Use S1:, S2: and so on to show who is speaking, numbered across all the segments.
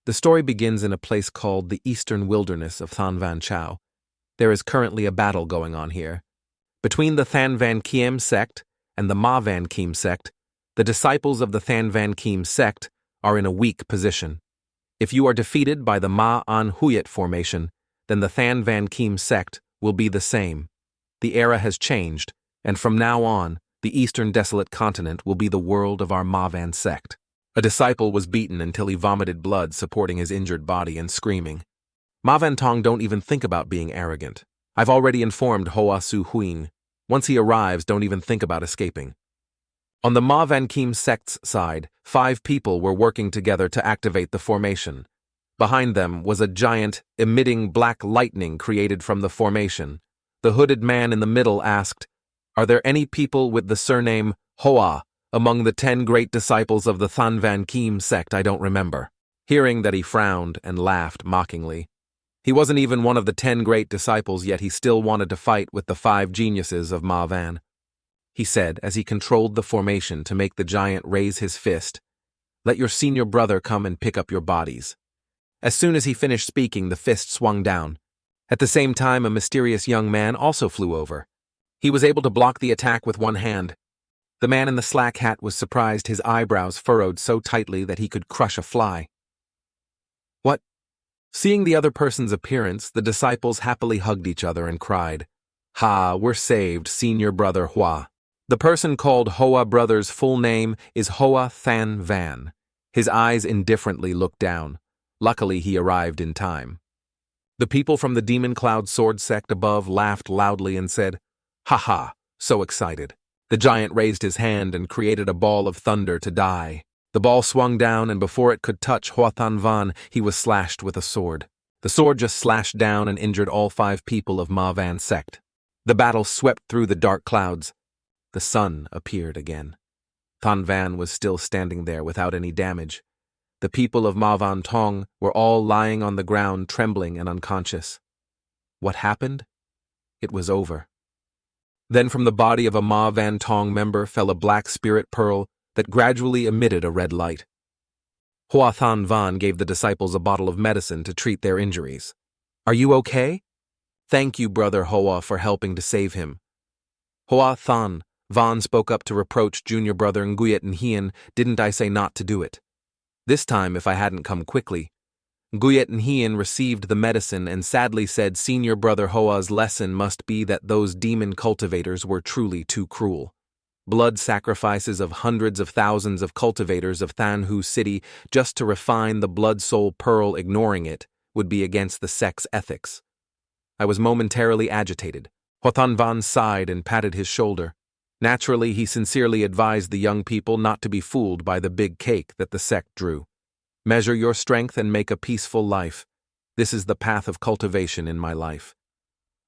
S1: The story begins in a place called the Eastern Wilderness of Than Van Chao. There is currently a battle going on here. Between the Than Van Kiem sect and the Ma Van Kiem sect, the disciples of the Than Van Kiem sect are in a weak position. If you are defeated by the Ma An Huyet formation, then the Than Van Kiem sect will be the same. The era has changed, and from now on, the Eastern Desolate Continent will be the world of our Ma Van sect. A disciple was beaten until he vomited blood supporting his injured body and screaming. Ma Van Tong don't even think about being arrogant. I've already informed Hoa Su Huing. Once he arrives, don't even think about escaping. On the Ma Van Kiem sect's side, 5 people were working together to activate the formation. Behind them was a giant, emitting black lightning created from the formation. The hooded man in the middle asked, "Are there any people with the surname Hoa among the 10 great disciples of the Than Van Kiem sect I don't remember?" Hearing that, he frowned and laughed mockingly. He wasn't even one of the 10 great disciples, yet he still wanted to fight with the 5 geniuses of Ma Van. He said as he controlled the formation to make the giant raise his fist, "Let your senior brother come and pick up your bodies." As soon as he finished speaking, the fist swung down. At the same time, a mysterious young man also flew over. He was able to block the attack with one hand. The man in the slack hat was surprised, his eyebrows furrowed so tightly that he could crush a fly. "What?" Seeing the other person's appearance, the disciples happily hugged each other and cried, "Ha, we're saved, senior brother Hua." The person called Hoa brother's full name is Hoa Than Van. His eyes indifferently looked down. Luckily, he arrived in time. The people from the Demon Cloud Sword sect above laughed loudly and said, "Ha ha," so excited. The giant raised his hand and created a ball of thunder to die. The ball swung down, and before it could touch Hoa Than Van, he was slashed with a sword. The sword just slashed down and injured all 5 people of Ma Van sect. The battle swept through the dark clouds. The sun appeared again. Than Van was still standing there without any damage. The people of Ma Van Tong were all lying on the ground, trembling and unconscious. What happened? It was over. Then from the body of a Ma Van Tong member fell a black spirit pearl that gradually emitted a red light. Hoa Than Van gave the disciples a bottle of medicine to treat their injuries. "Are you okay?" "Thank you, brother Hoa, for helping to save him." Hoa Than Van spoke up to reproach junior brother Nguyet and Hien. "Didn't I say not to do it? This time, if I hadn't come quickly." Nguyet and Hien received the medicine and sadly said senior brother Hoa's lesson must be that those demon cultivators were truly too cruel. Blood sacrifices of hundreds of thousands of cultivators of Thanhu City just to refine the blood soul pearl, ignoring it, would be against the sect's ethics. I was momentarily agitated. Hoa Than Van sighed and patted his shoulder. Naturally, he sincerely advised the young people not to be fooled by the big cake that the sect drew. "Measure your strength and make a peaceful life. This is the path of cultivation in my life."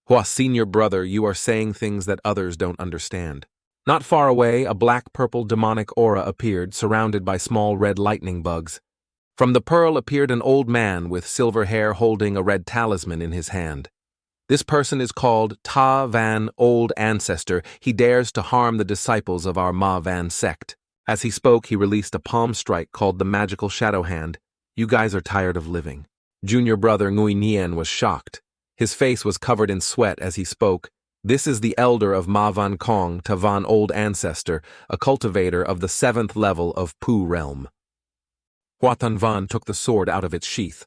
S1: "Hoa, senior brother, you are saying things that others don't understand." Not far away, a black-purple demonic aura appeared, surrounded by small red lightning bugs. From the pearl appeared an old man with silver hair holding a red talisman in his hand. This person is called Ta Van Old Ancestor. He dares to harm the disciples of our Ma Van sect. As he spoke, he released a palm strike called the Magical Shadow Hand. "You guys are tired of living." Junior brother Ngui Nien was shocked. His face was covered in sweat as he spoke. "This is the elder of Ma Van Kong, Ta Van Old Ancestor, a cultivator of the 7th level of Pu Realm." Hoa Than Van took the sword out of its sheath.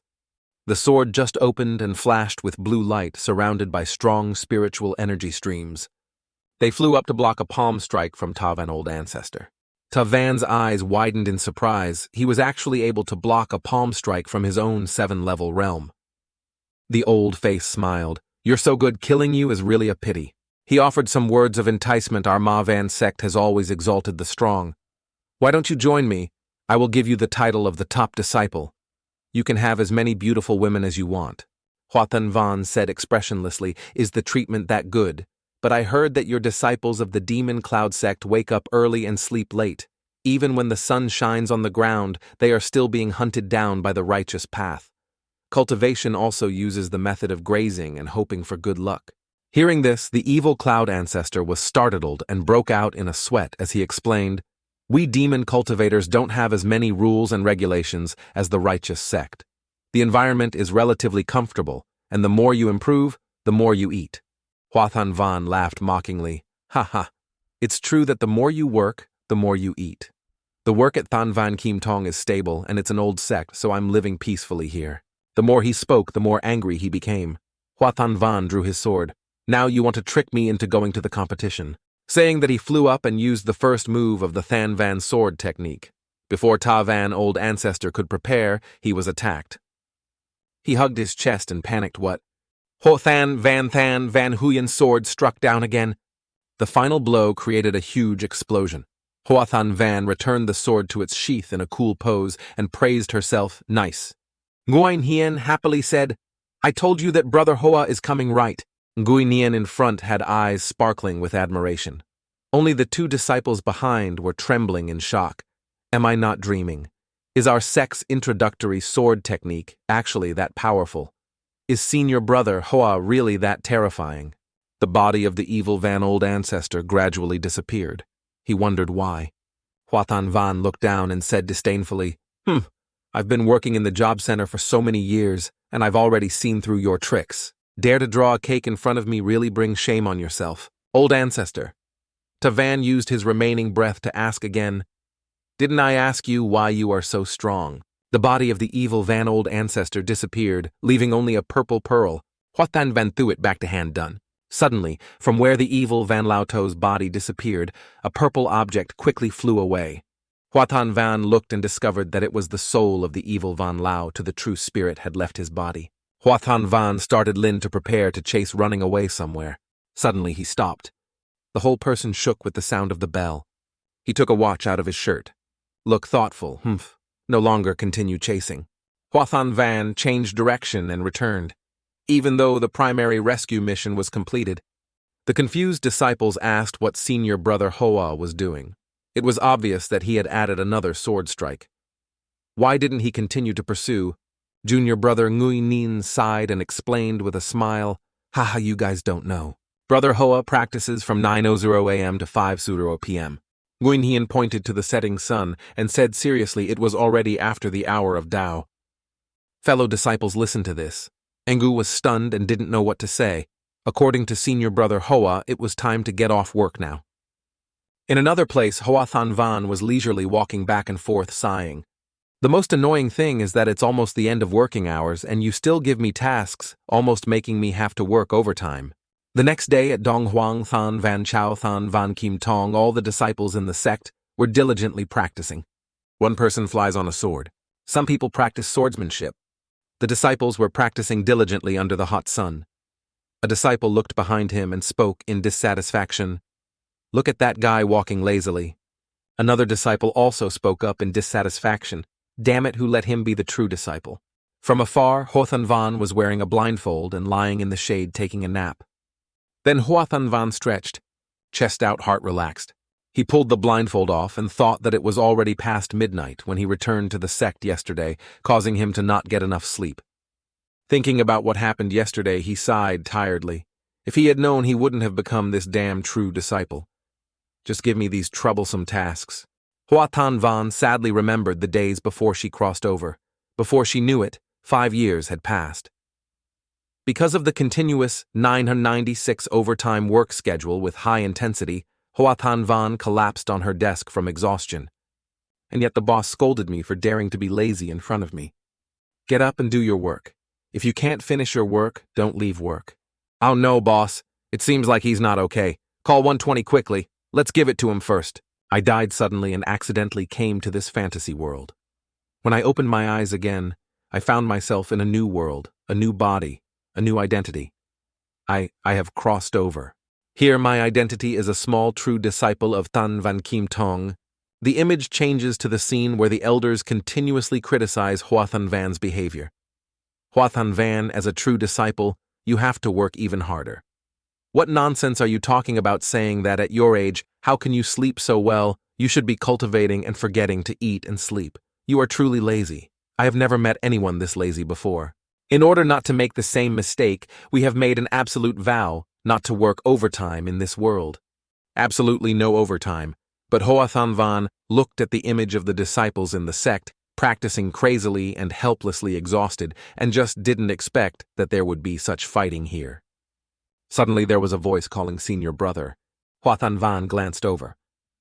S1: The sword just opened and flashed with blue light, surrounded by strong spiritual energy streams. They flew up to block a palm strike from Ta Van Old Ancestor. Ta Van's eyes widened in surprise. He was actually able to block a palm strike from his own 7-level realm. The old face smiled. "You're so good, killing you is really a pity." He offered some words of enticement. "Our Ma Van sect has always exalted the strong. Why don't you join me? I will give you the title of the top disciple. You can have as many beautiful women as you want." Hoa Than Van said expressionlessly, "Is the treatment that good? But I heard that your disciples of the Demon Cloud sect wake up early and sleep late. Even when the sun shines on the ground, they are still being hunted down by the righteous path. Cultivation also uses the method of grazing and hoping for good luck." Hearing this, the evil cloud ancestor was startled and broke out in a sweat as he explained, "We demon cultivators don't have as many rules and regulations as the righteous sect. The environment is relatively comfortable, and the more you improve, the more you eat. Hua Than Van laughed mockingly. Ha ha. It's true that the more you work, the more you eat. The work at Than Van Kim Tong is stable, and it's an old sect, so I'm living peacefully here. The more he spoke, the more angry he became. Hua Than Van drew his sword. Now you want to trick me into going to the competition. Saying that he flew up and used the first move of the Than Van sword technique. Before Ta Van old ancestor could prepare, he was attacked. He hugged his chest and panicked. What? Ho Than Van Huyen's sword struck down again. The final blow created a huge explosion. Hua Than Van returned the sword to its sheath in a cool pose and praised herself. Nice. Nguyen Hien happily said, I told you that Brother Hoa is coming right. Nguyen Hien in front had eyes sparkling with admiration. Only the two disciples behind were trembling in shock. Am I not dreaming? Is our sect's introductory sword technique actually that powerful? Is Senior Brother Hoa really that terrifying? The body of the evil Van old ancestor gradually disappeared. He wondered why. Hua Than Van looked down and said disdainfully, I've been working in the job center for so many years, and I've already seen through your tricks. Dare to draw a cake in front of me really brings shame on yourself. Old ancestor. Ta Van used his remaining breath to ask again, Didn't I ask you why you are so strong? The body of the evil Van old ancestor disappeared, leaving only a purple pearl. Hua Than Van threw it back to hand done. Suddenly, from where the evil Van Lao To's body disappeared, a purple object quickly flew away. Hua Than Van looked and discovered that it was the soul of the evil Van Lao to the true spirit had left his body. Hua Than Van started Lin to prepare to chase running away somewhere. Suddenly he stopped. The whole person shook with the sound of the bell. He took a watch out of his shirt. Look thoughtful, No longer continue chasing. Hua Than Van changed direction and returned. Even though the primary rescue mission was completed, the confused disciples asked what Senior Brother Hoa was doing. It was obvious that he had added another sword strike. Why didn't he continue to pursue? Junior Brother Nguyen Nin sighed and explained with a smile, Haha, you guys don't know. Brother Hoa practices from 9:00 a.m. to 5:00 p.m. Nguyen Hien pointed to the setting sun and said seriously it was already after the hour of Tao. Fellow disciples listened to this. Engu was stunned and didn't know what to say. According to Senior Brother Hoa, it was time to get off work now. In another place, Hua Than Van was leisurely walking back and forth, sighing. The most annoying thing is that it's almost the end of working hours and you still give me tasks, almost making me have to work overtime. The next day at Dong Huang Than Van Chao Than Van Kim Tong, all the disciples in the sect were diligently practicing. One person flies on a sword. Some people practice swordsmanship. The disciples were practicing diligently under the hot sun. A disciple looked behind him and spoke in dissatisfaction. Look at that guy walking lazily. Another disciple also spoke up in dissatisfaction. Damn it, who let him be the true disciple? From afar, Hua Than Van was wearing a blindfold and lying in the shade taking a nap. Then Hua Than Van stretched, chest out, heart relaxed. He pulled the blindfold off and thought that it was already past midnight when he returned to the sect yesterday, causing him to not get enough sleep. Thinking about what happened yesterday, he sighed tiredly. If he had known, he wouldn't have become this damn true disciple. Just give me these troublesome tasks. Hua Than Van sadly remembered the days before she crossed over. Before she knew it, 5 years had passed. Because of the continuous 996 overtime work schedule with high intensity, Hua Than Van collapsed on her desk from exhaustion. And yet the boss scolded me for daring to be lazy in front of me. Get up and do your work. If you can't finish your work, don't leave work. Oh no, boss. It seems like he's not okay. Call 120 quickly. Let's give it to him first. I died suddenly and accidentally came to this fantasy world. When I opened my eyes again, I found myself in a new world, a new body, a new identity. I have crossed over. Here my identity is a small true disciple of Than Van Kim Tong. The image changes to the scene where the elders continuously criticize Hua Than Van's behavior. Hua Than Van, as a true disciple, you have to work even harder. What nonsense are you talking about saying that at your age, how can you sleep so well? You should be cultivating and forgetting to eat and sleep. You are truly lazy. I have never met anyone this lazy before. In order not to make the same mistake, we have made an absolute vow not to work overtime in this world. Absolutely no overtime. But Hua Than Van looked at the image of the disciples in the sect, practicing crazily and helplessly exhausted, and just didn't expect that there would be such fighting here. Suddenly there was a voice calling senior brother. Hua Thanvan glanced over.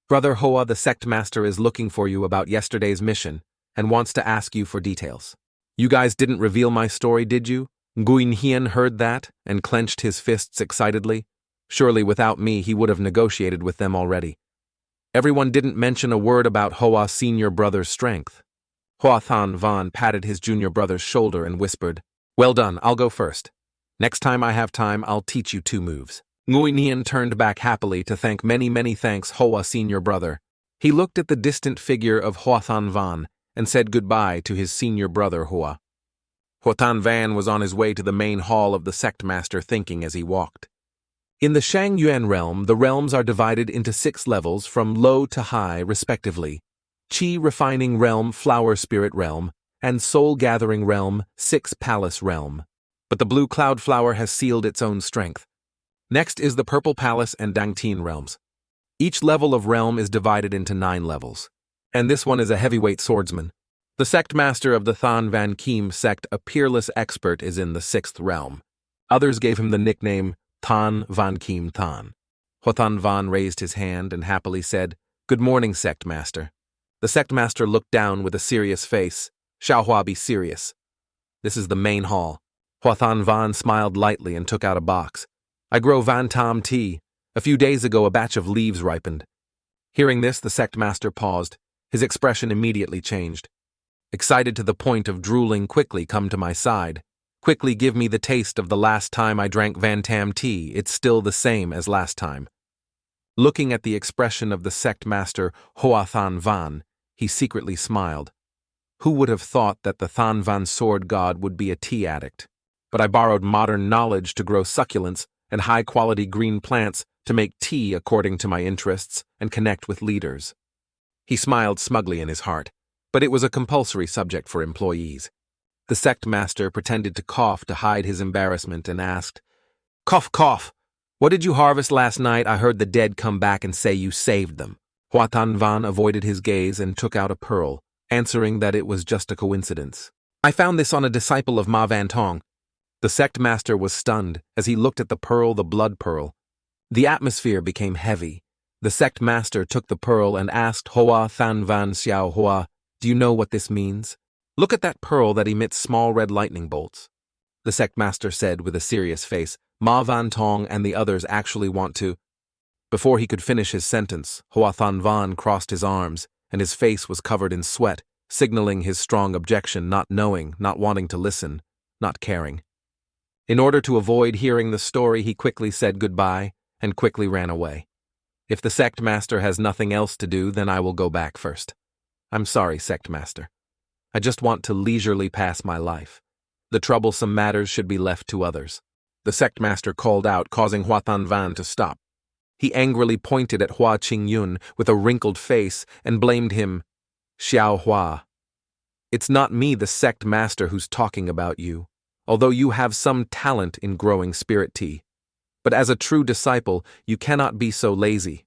S1: Brother Hoa, the sect master is looking for you about yesterday's mission and wants to ask you for details. You guys didn't reveal my story, did you? Nguyen Hien heard that and clenched his fists excitedly. Surely without me he would have negotiated with them already. Everyone didn't mention a word about Hoa's senior brother's strength. Hua Thanvan patted his junior brother's shoulder and whispered, "Well done, I'll go first. Next time I have time, I'll teach you 2 moves." Nguyen Hien turned back happily to thank many thanks Hoa senior brother. He looked at the distant figure of Hua Thanvan and said goodbye to his senior brother Hoa. Hua Thanvan was on his way to the main hall of the sect master, thinking as he walked. In the Shang Yuan realm, the realms are divided into 6 levels from low to high, respectively. Qi Refining Realm, Flower Spirit Realm, and Soul Gathering Realm, 6 Palace Realm. But the Blue Cloud Flower has sealed its own strength. Next is the Purple Palace and Dangtien realms. Each level of realm is divided into 9 levels. And this one is a heavyweight swordsman. The sect master of the Than Van Kim sect, a peerless expert, is in the 6th realm. Others gave him the nickname Than Van Kim Than. Hua Thanvan raised his hand and happily said, "Good morning, sect master." The sect master looked down with a serious face. "Xiaohua, be serious. This is the main hall." Hua Thanvan smiled lightly and took out a box. "I grow Van Tam tea. A few days ago a batch of leaves ripened." Hearing this, the sect master paused. His expression immediately changed. "Excited to the point of drooling, quickly come to my side. Quickly give me the taste of the last time I drank Van Tam tea. It's still the same as last time." Looking at the expression of the sect master Hua Thanvan, he secretly smiled. Who would have thought that the Thanvan sword god would be a tea addict? But I borrowed modern knowledge to grow succulents and high-quality green plants to make tea according to my interests and connect with leaders. He smiled smugly in his heart, but it was a compulsory subject for employees. The sect master pretended to cough to hide his embarrassment and asked, "Cough, cough. What did you harvest last night? I heard the dead come back and say you saved them." Hua Thanvan avoided his gaze and took out a pearl, answering that it was just a coincidence. "I found this on a disciple of Ma Van Tong." The sect master was stunned as he looked at the pearl, the blood pearl. The atmosphere became heavy. The sect master took the pearl and asked Hoa Thanvan Xiao Hua, "Do you know what this means? Look at that pearl that emits small red lightning bolts." The sect master said with a serious face, "Ma Van Tong and the others actually want to—" Before he could finish his sentence, Hua Thanvan crossed his arms, and his face was covered in sweat, signaling his strong objection, not knowing, not wanting to listen, not caring. In order to avoid hearing the story, he quickly said goodbye and quickly ran away. "If the sect master has nothing else to do, then I will go back first. I'm sorry, sect master. I just want to leisurely pass my life. The troublesome matters should be left to others." The sect master called out, causing Hua Thanvan to stop. He angrily pointed at Hua Qingyun with a wrinkled face and blamed him. "Xiao Hua, it's not me, the sect master, who's talking about you, although you have some talent in growing spirit tea. But as a true disciple, you cannot be so lazy.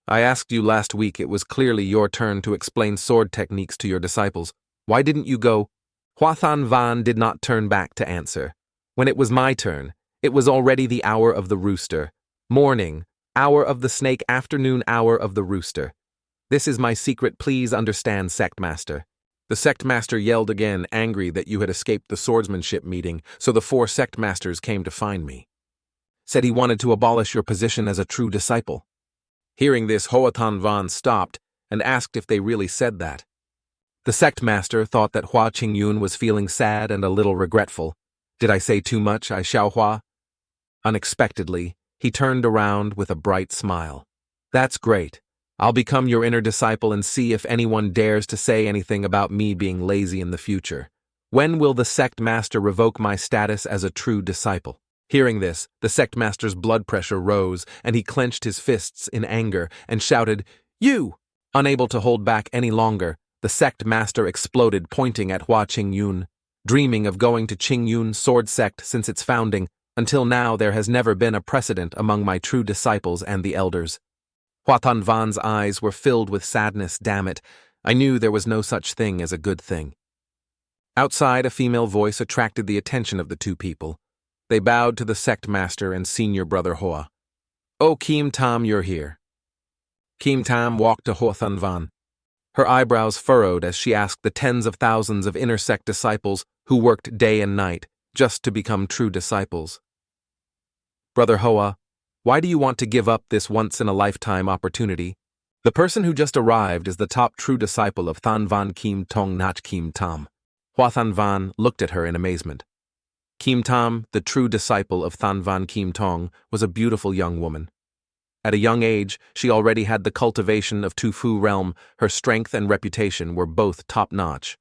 S1: I asked you last week. It was clearly your turn to explain sword techniques to your disciples. Why didn't you go?" Hua Thanvan did not turn back to answer. When it was my turn, it was already the hour of the rooster. Morning, hour of the snake, afternoon, hour of the rooster. This is my secret, please understand, sect master. The sect master yelled again, angry that you had escaped the swordsmanship meeting, so the 4 sect masters came to find me. Said he wanted to abolish your position as a true disciple. Hearing this, Hua Thanvan stopped and asked if they really said that. The sect master thought that Hua Qingyun was feeling sad and a little regretful. "Did I say too much, I Xiao Hua?" Unexpectedly, he turned around with a bright smile. "That's great. I'll become your inner disciple and see if anyone dares to say anything about me being lazy in the future. When will the sect master revoke my status as a true disciple?" Hearing this, the sect master's blood pressure rose, and he clenched his fists in anger and shouted, "You!" Unable to hold back any longer, the sect master exploded, pointing at Hua Qingyun. "Dreaming of going to Qingyun's sword sect since its founding, until now there has never been a precedent among my true disciples and the elders." Hua Thanvan's eyes were filled with sadness. "Damn it, I knew there was no such thing as a good thing. Outside, a female voice attracted the attention of the two people. They bowed to the sect master and senior brother Hoa. "Oh, Kim Tam, you're here." Kim Tam walked to Hoa Thun Van. Her eyebrows furrowed as she asked the tens of thousands of inner sect disciples who worked day and night just to become true disciples. "Brother Hoa, why do you want to give up this once-in-a-lifetime opportunity?" The person who just arrived is the top true disciple of Than Van Kim Tong Nach Kim Tam. Hoa Than Van looked at her in amazement. Kim Tam, the true disciple of Than Van Kim Tong, was a beautiful young woman. At a young age, she already had the cultivation of Tufu realm. Her strength and reputation were both top-notch.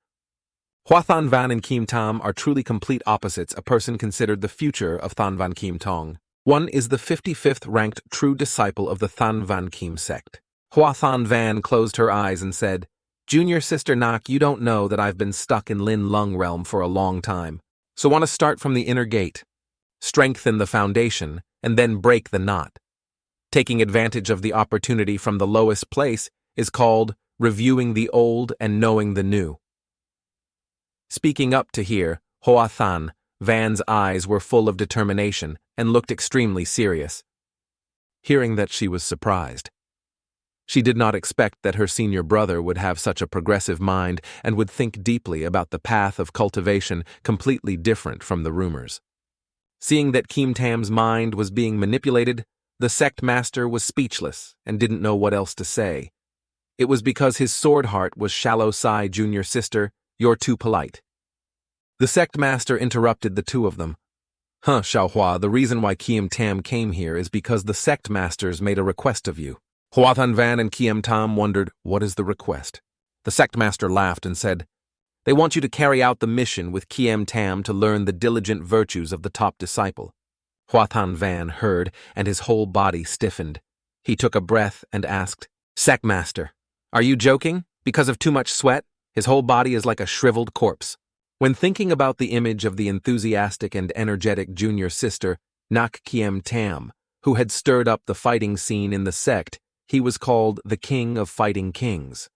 S1: Hoa Than Van and Kim Tam are truly complete opposites, a person considered the future of Than Van Kim Tong. One is the 55th ranked true disciple of the Than Van Kim sect. Hoa Than Van closed her eyes and said, "Junior sister Nak, you don't know that I've been stuck in Lin Lung realm for a long time. So want to start from the inner gate, strengthen the foundation, and then break the knot. Taking advantage of the opportunity from the lowest place is called reviewing the old and knowing the new." Speaking up to hear, Hoa Than Van's eyes were full of determination and looked extremely serious. Hearing that, she was surprised. She did not expect that her senior brother would have such a progressive mind and would think deeply about the path of cultivation completely different from the rumors. Seeing that Kim Tam's mind was being manipulated, the sect master was speechless and didn't know what else to say. It was because his sword heart was shallow. "Sigh, junior sister, you're too polite." The sect master interrupted the two of them. Xiaohua, the reason why Kim Tam came here is because the sect masters made a request of you." Hoa Than Van and Kim Tam wondered, what is the request? The sect master laughed and said, "They want you to carry out the mission with Kim Tam to learn the diligent virtues of the top disciple." Hoa Than Van heard, and his whole body stiffened. He took a breath and asked, "Sect master, are you joking? Because of too much sweat, his whole body is like a shriveled corpse." When thinking about the image of the enthusiastic and energetic junior sister, Nak Kim Tam, who had stirred up the fighting scene in the sect, he was called the King of Fighting Kings.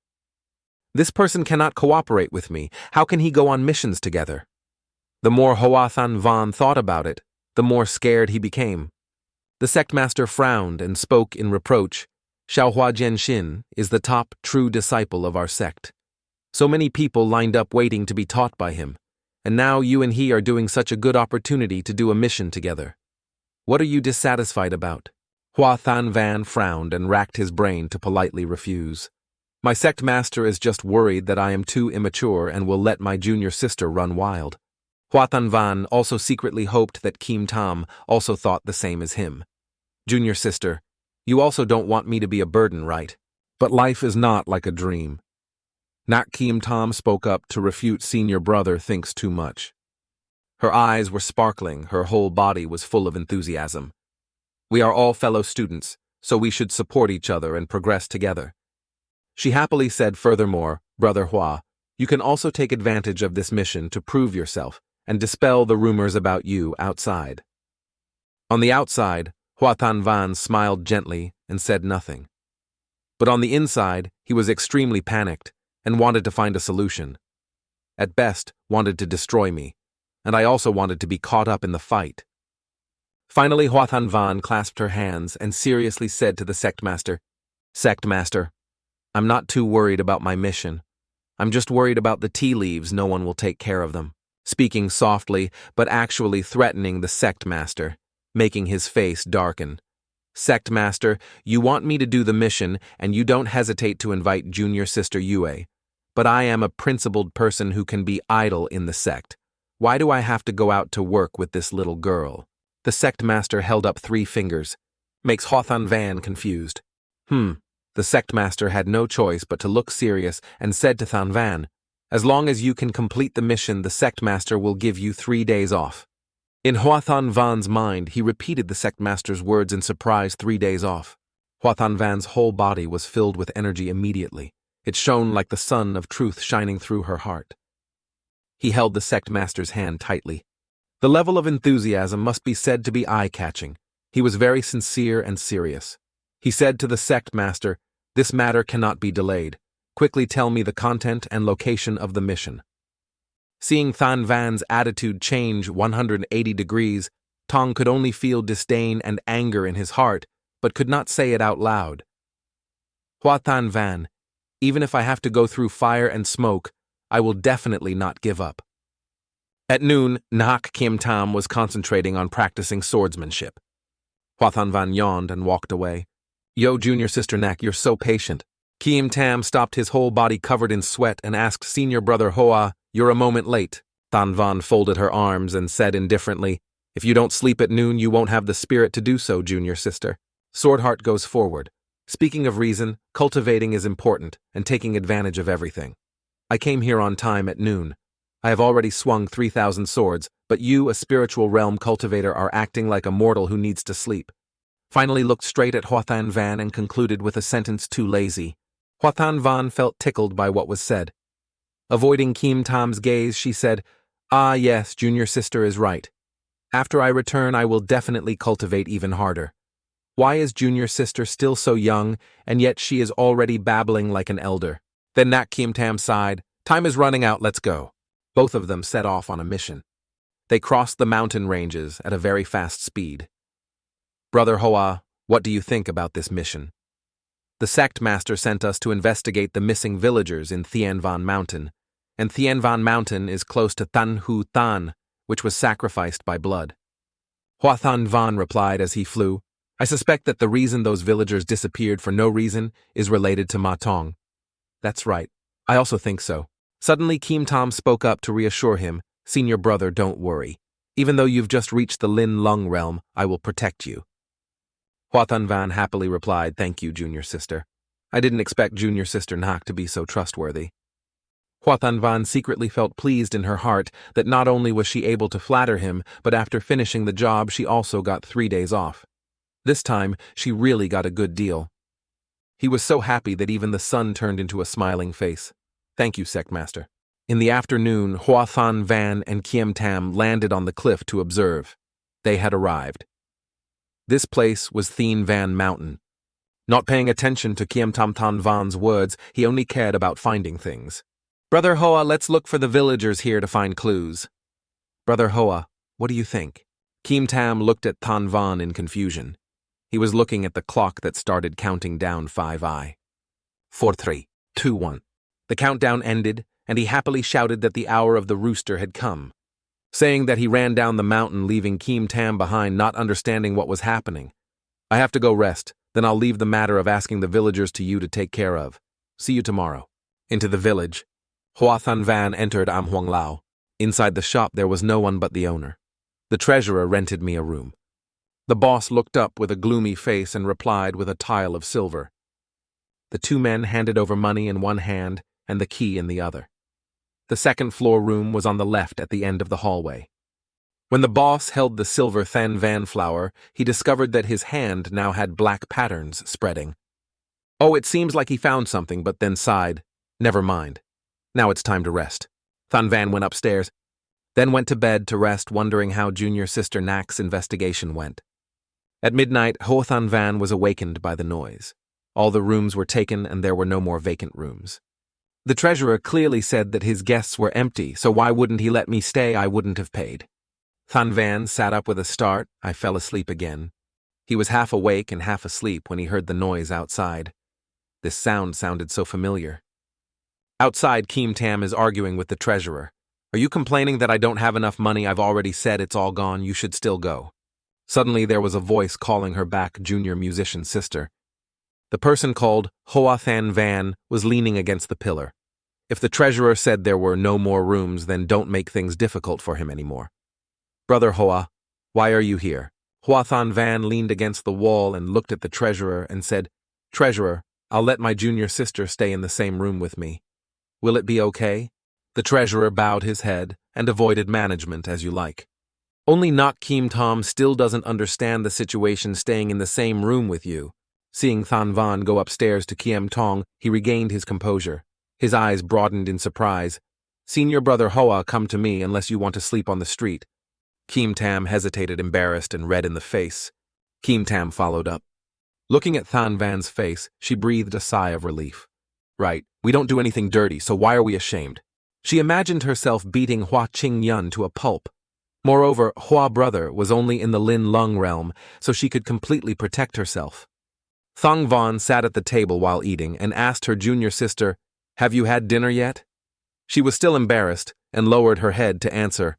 S1: This person cannot cooperate with me. How can he go on missions together? The more Hoa Than Van thought about it, the more scared he became. The sect master frowned and spoke in reproach. "Xiaohua Jianxin is the top true disciple of our sect. So many people lined up waiting to be taught by him, and now you and he are doing such a good opportunity to do a mission together. What are you dissatisfied about?" Hoa Than Van frowned and racked his brain to politely refuse. "My sect master is just worried that I am too immature and will let my junior sister run wild." Hoa Than Van also secretly hoped that Kim Tam also thought the same as him. "Junior sister, you also don't want me to be a burden, right? But life is not like a dream." Nak Kim Tam spoke up to refute senior brother thinks too much. Her eyes were sparkling, her whole body was full of enthusiasm. "We are all fellow students, so we should support each other and progress together." She happily said, "Furthermore, Brother Hoa, you can also take advantage of this mission to prove yourself and dispel the rumors about you outside." On the outside, Hoa Than Van smiled gently and said nothing. But on the inside, he was extremely panicked and wanted to find a solution. At best, wanted to destroy me, and I also wanted to be caught up in the fight. Finally, Hoa Than Van clasped her hands and seriously said to the sect master, "Sect master, I'm not too worried about my mission. I'm just worried about the tea leaves. No one will take care of them." Speaking softly, but actually threatening the sect master, making his face darken. "Sect master, you want me to do the mission, and you don't hesitate to invite junior sister Yue. But I am a principled person who can be idle in the sect. Why do I have to go out to work with this little girl?" The sect master held up 3 fingers. Makes Hoa Than Van confused. The sect master had no choice but to look serious and said to Than Van, "As long as you can complete the mission, the sect master will give you 3 days off." In Hoa Than Van's mind, he repeated the sect master's words in surprise. 3 days off. Hoa Than Van's whole body was filled with energy immediately. It shone like the sun of truth shining through her heart. He held the sect master's hand tightly. The level of enthusiasm must be said to be eye-catching. He was very sincere and serious. He said to the sect master, "This matter cannot be delayed. Quickly tell me the content and location of the mission. Seeing Than Van's attitude change 180 degrees, Tong could only feel disdain and anger in his heart, but could not say it out loud. Hua Than Van, even if I have to go through fire and smoke, I will definitely not give up. At noon, Nhak Kim Tam was concentrating on practicing swordsmanship. Hua Than Van yawned and walked away. Yo, junior sister Nak, you're so patient. Kim Tam stopped, his whole body covered in sweat, and asked senior brother Hoa, you're a moment late. Than Van folded her arms and said indifferently, if you don't sleep at noon, you won't have the spirit to do so, junior sister. Swordheart goes forward. Speaking of reason, cultivating is important and taking advantage of everything. I came here on time at noon. I have already swung 3,000 swords, but you, a spiritual realm cultivator, are acting like a mortal who needs to sleep. Finally looked straight at Hua Than Van and concluded with a sentence too lazy. Hua Than Van felt tickled by what was said. Avoiding Kim Tam's gaze, she said, ah yes, junior sister is right. After I return, I will definitely cultivate even harder. Why is junior sister still so young, and yet she is already babbling like an elder? Then Nak Kim Tam sighed, time is running out, let's go. Both of them set off on a mission. They crossed the mountain ranges at a very fast speed. Brother Hoa, what do you think about this mission? The sect master sent us to investigate the missing villagers in Thien Van Mountain, and Thien Van Mountain is close to Than Hu Than, which was sacrificed by blood. Hua Than Van replied as he flew, I suspect that the reason those villagers disappeared for no reason is related to Ma Tong. That's right. I also think so. Suddenly Kim Tam spoke up to reassure him, senior brother, don't worry. Even though you've just reached the Lin Lung realm, I will protect you. Hua Than Van happily replied, thank you, junior sister. I didn't expect junior sister Nak to be so trustworthy. Hua Than Van secretly felt pleased in her heart that not only was she able to flatter him, but after finishing the job she also got 3 days off. This time, she really got a good deal. He was so happy that even the sun turned into a smiling face. Thank you, Sectmaster. In the afternoon, Hua Than Van and Kim Tam landed on the cliff to observe. They had arrived. This place was Thien Van Mountain. Not paying attention to Kim Tam Than Van's words, he only cared about finding things. Brother Hoa, let's look for the villagers here to find clues. Brother Hoa, what do you think? Kim Tam looked at Than Van in confusion. He was looking at the clock that started counting down 5 4 3 2 1. The countdown ended, and he happily shouted that the hour of the rooster had come. Saying that, he ran down the mountain, leaving Kim Tam behind, not understanding what was happening. I have to go rest, then I'll leave the matter of asking the villagers to you to take care of. See you tomorrow. Into the village. Hua Than Van entered Am Huang Lao. Inside the shop there was no one but the owner. The treasurer rented me a room. The boss looked up with a gloomy face and replied with a tile of silver. The two men handed over money in one hand and the key in the other. The second-floor room was on the left at the end of the hallway. When the boss held the silver Than Van flower, he discovered that his hand now had black patterns spreading. Oh, it seems like he found something, but then sighed. Never mind. Now it's time to rest. Than Van went upstairs, then went to bed to rest, wondering how junior sister Nak's investigation went. At midnight, Hua Than Van was awakened by the noise. All the rooms were taken and there were no more vacant rooms. The treasurer clearly said that his guests were empty, so why wouldn't he let me stay? I wouldn't have paid. Than Van sat up with a start. I fell asleep again. He was half awake and half asleep when he heard the noise outside. This sound sounded so familiar. Outside, Kim Tam is arguing with the treasurer. Are you complaining that I don't have enough money? I've already said it's all gone. You should still go. Suddenly there was a voice calling her back, junior musician sister. The person called Hua Than Van was leaning against the pillar. If the treasurer said there were no more rooms, then don't make things difficult for him anymore. Brother Hoa, why are you here? Hua Than Van leaned against the wall and looked at the treasurer and said, Treasurer, I'll let my junior sister stay in the same room with me. Will it be okay? The treasurer bowed his head and avoided management as you like. Only Nak Kim Tam still doesn't understand the situation staying in the same room with you. Seeing Than Van go upstairs to Kiem Tong, he regained his composure. His eyes broadened in surprise. Senior brother Hoa, come to me unless you want to sleep on the street. Kim Tam hesitated, embarrassed and red in the face. Kim Tam followed up. Looking at Than Van's face, she breathed a sigh of relief. Right, We don't do anything dirty, so why are we ashamed? She imagined herself beating Hua Qingyun to a pulp. Moreover, Hua brother was only in the Lin Lung realm, so she could completely protect herself. Thong Von sat at the table while eating and asked her junior sister, "Have you had dinner yet?" She was still embarrassed and lowered her head to answer,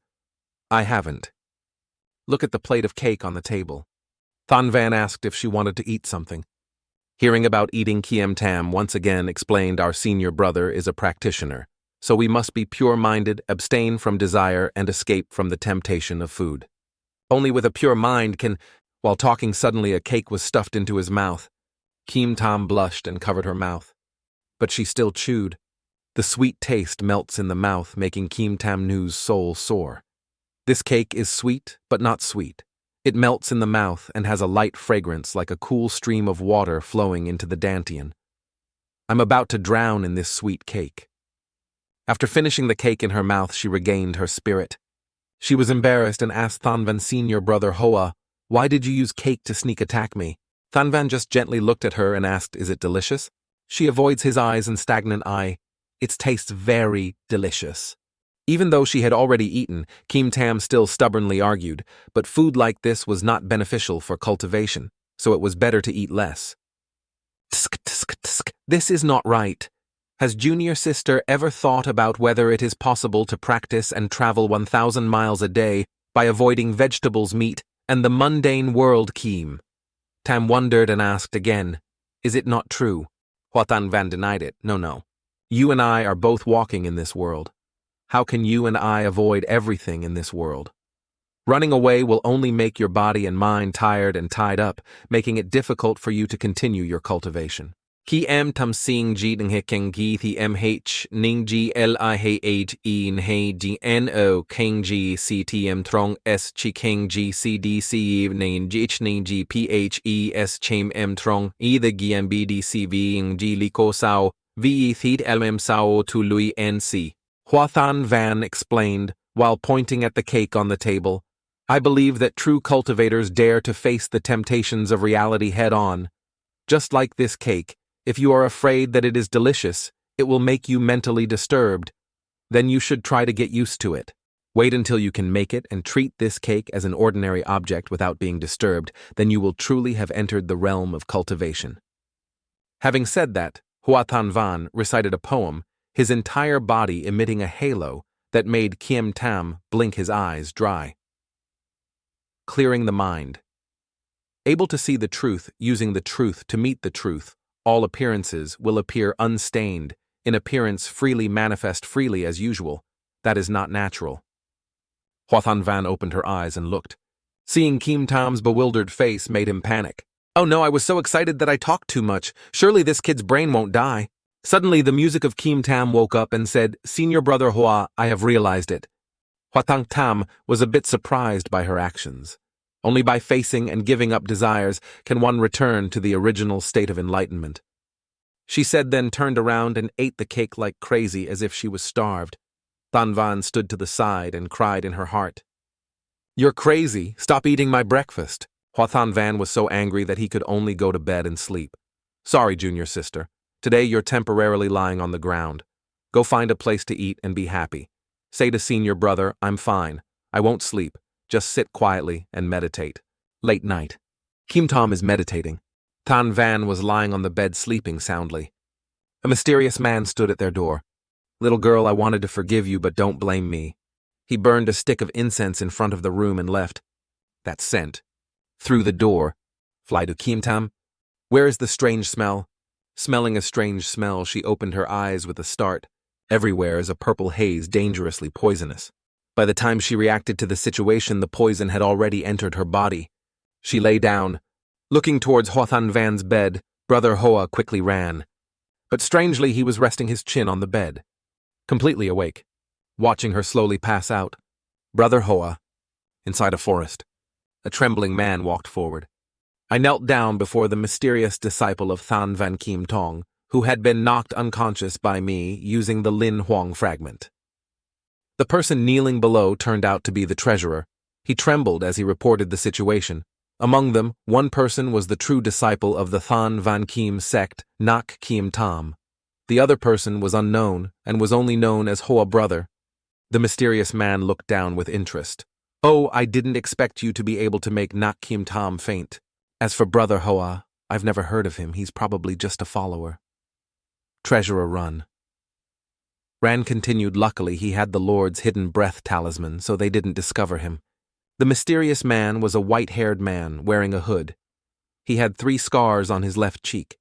S1: "I haven't." "Look at the plate of cake on the table." Thon Van asked if she wanted to eat something. Hearing about eating Kiem Tam once again explained our senior brother is a practitioner, so we must be pure-minded, abstain from desire, and escape from the temptation of food. Only with a pure mind can, while talking suddenly a cake was stuffed into his mouth. Kiem Tam blushed and covered her mouth. But she still chewed. The sweet taste melts in the mouth, making Kiem Tam Nu's soul sore. This cake is sweet, but not sweet. It melts in the mouth and has a light fragrance like a cool stream of water flowing into the dantian. I'm about to drown in this sweet cake. After finishing the cake in her mouth, she regained her spirit. She was embarrassed and asked Thanvan's senior brother Hoa, "Why did you use cake to sneak attack me?" Thanvan just gently looked at her and asked, "Is it delicious?" She avoids his eyes and stagnant eye. "It tastes very delicious." Even though she had already eaten, Kiem Tam still stubbornly argued, but food like this was not beneficial for cultivation, so it was better to eat less. Tsk, tsk, tsk. This is not right. Has junior sister ever thought about whether it is possible to practice and travel 1,000 miles a day by avoiding vegetables, meat, and the mundane world, Kiem? Tam wondered and asked again, "Is it not true?" Huatan Van denied it. No. You and I are both walking in this world. How can you and I avoid everything in this world? Running away will only make your body and mind tired and tied up, making it difficult for you to continue your cultivation. Ki em tam sing ji ng hekeng gi thi mh ning ji lih e nhe ji no keng ji ctm trong s chi keng ji cdc ning jich ning ji phes cham m trong e the gmbdcv ng ji liko sao ve thit lm sao tu lui nc. Huathan Van explained, while pointing at the cake on the table, "I believe that true cultivators dare to face the temptations of reality head-on. Just like this cake, if you are afraid that it is delicious, it will make you mentally disturbed. Then you should try to get used to it. Wait until you can make it and treat this cake as an ordinary object without being disturbed, then you will truly have entered the realm of cultivation." Having said that, Huathan Van recited a poem, his entire body emitting a halo that made Kiem Tam blink his eyes dry. Clearing the mind. Able to see the truth, using the truth to meet the truth, all appearances will appear unstained, in appearance freely manifest freely as usual. That is not natural. Huathan Van opened her eyes and looked. Seeing Kiem Tam's bewildered face made him panic. "Oh no, I was so excited that I talked too much. Surely this kid's brain won't die." Suddenly, the music of Kiem Tam woke up and said, "Senior brother Hoa, I have realized it." Huatang Tam was a bit surprised by her actions. Only by facing and giving up desires can one return to the original state of enlightenment. She said, then turned around and ate the cake like crazy as if she was starved. Thanvan stood to the side and cried in her heart, "You're crazy. Stop eating my breakfast." Huathan Van was so angry that he could only go to bed and sleep. "Sorry, junior sister. Today you're temporarily lying on the ground. Go find a place to eat and be happy. Say to senior brother, I'm fine. I won't sleep. Just sit quietly and meditate." Late night. Kiem Tam is meditating. Tan Van was lying on the bed sleeping soundly. A mysterious man stood at their door. "Little girl, I wanted to forgive you, but don't blame me." He burned a stick of incense in front of the room and left. That scent. Through the door. Fly to Kiem Tam? Where is the strange smell? Smelling a strange smell, she opened her eyes with a start. Everywhere is a purple haze, dangerously poisonous. By the time she reacted to the situation, the poison had already entered her body. She lay down. Looking towards Huathan Van's bed, Brother Hoa quickly ran. But strangely, he was resting his chin on the bed, completely awake, watching her slowly pass out. Brother Hoa. Inside a forest. A trembling man walked forward. I knelt down before the mysterious disciple of Than Van Kiem Tong, who had been knocked unconscious by me using the Lin Huang fragment. The person kneeling below turned out to be the treasurer. He trembled as he reported the situation. Among them, one person was the true disciple of the Than Van Kiem sect, Nak Kiem Tam. The other person was unknown and was only known as Hoa brother. The mysterious man looked down with interest. Oh, I didn't expect you to be able to make Nak Kim Tam faint. As for brother Hoa, I've never heard of him. He's probably just a follower. Treasurer Run. Ran continued. Luckily, he had the Lord's hidden breath talisman, so they didn't discover him. The mysterious man was a white-haired man wearing a hood. He had 3 scars on his left cheek.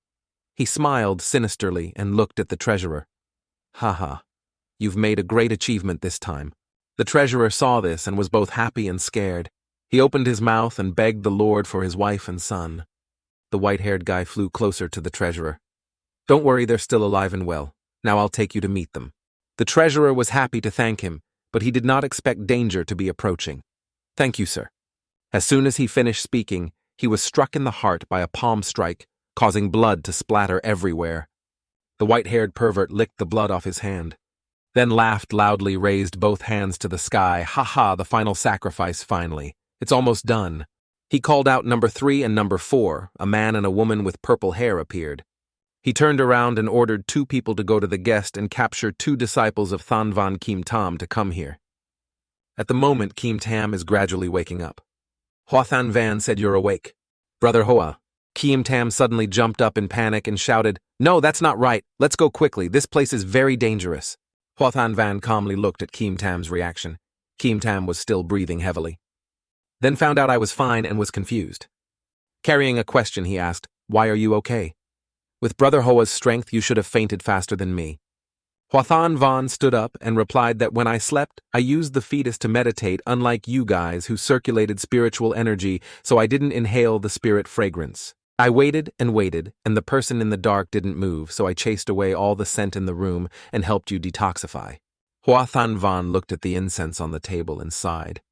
S1: He smiled sinisterly and looked at the treasurer. Haha, you've made a great achievement this time. The treasurer saw this and was both happy and scared. He opened his mouth and begged the Lord for his wife and son. The white-haired guy flew closer to the treasurer. Don't worry, they're still alive and well. Now I'll take you to meet them. The treasurer was happy to thank him, but he did not expect danger to be approaching. Thank you, sir. As soon as he finished speaking, he was struck in the heart by a palm strike, causing blood to splatter everywhere. The white-haired pervert licked the blood off his hand, then laughed loudly, raised both hands to the sky. Ha ha, the final sacrifice finally. It's almost done. He called out number 3 and number 4. A man and a woman with purple hair appeared. He turned around and ordered 2 people to go to the guest and capture 2 disciples of Thanvan Kim Tam to come here. At the moment, Kim Tam is gradually waking up. Hoa Thanvan said, "You're awake." Brother Hoa. Kim Tam suddenly jumped up in panic and shouted, "No, that's not right. Let's go quickly. This place is very dangerous." Hoa Thanvan calmly looked at Kim Tam's reaction. Kim Tam was still breathing heavily. Then found out I was fine and was confused. Carrying a question, he asked, "Why are you okay? With Brother Hoa's strength, you should have fainted faster than me." Hoa Thanvan stood up and replied that when I slept, I used the fetus to meditate, unlike you guys who circulated spiritual energy, so I didn't inhale the spirit fragrance. I waited, and the person in the dark didn't move, so I chased away all the scent in the room and helped you detoxify. Hoa Thanvan looked at the incense on the table and sighed.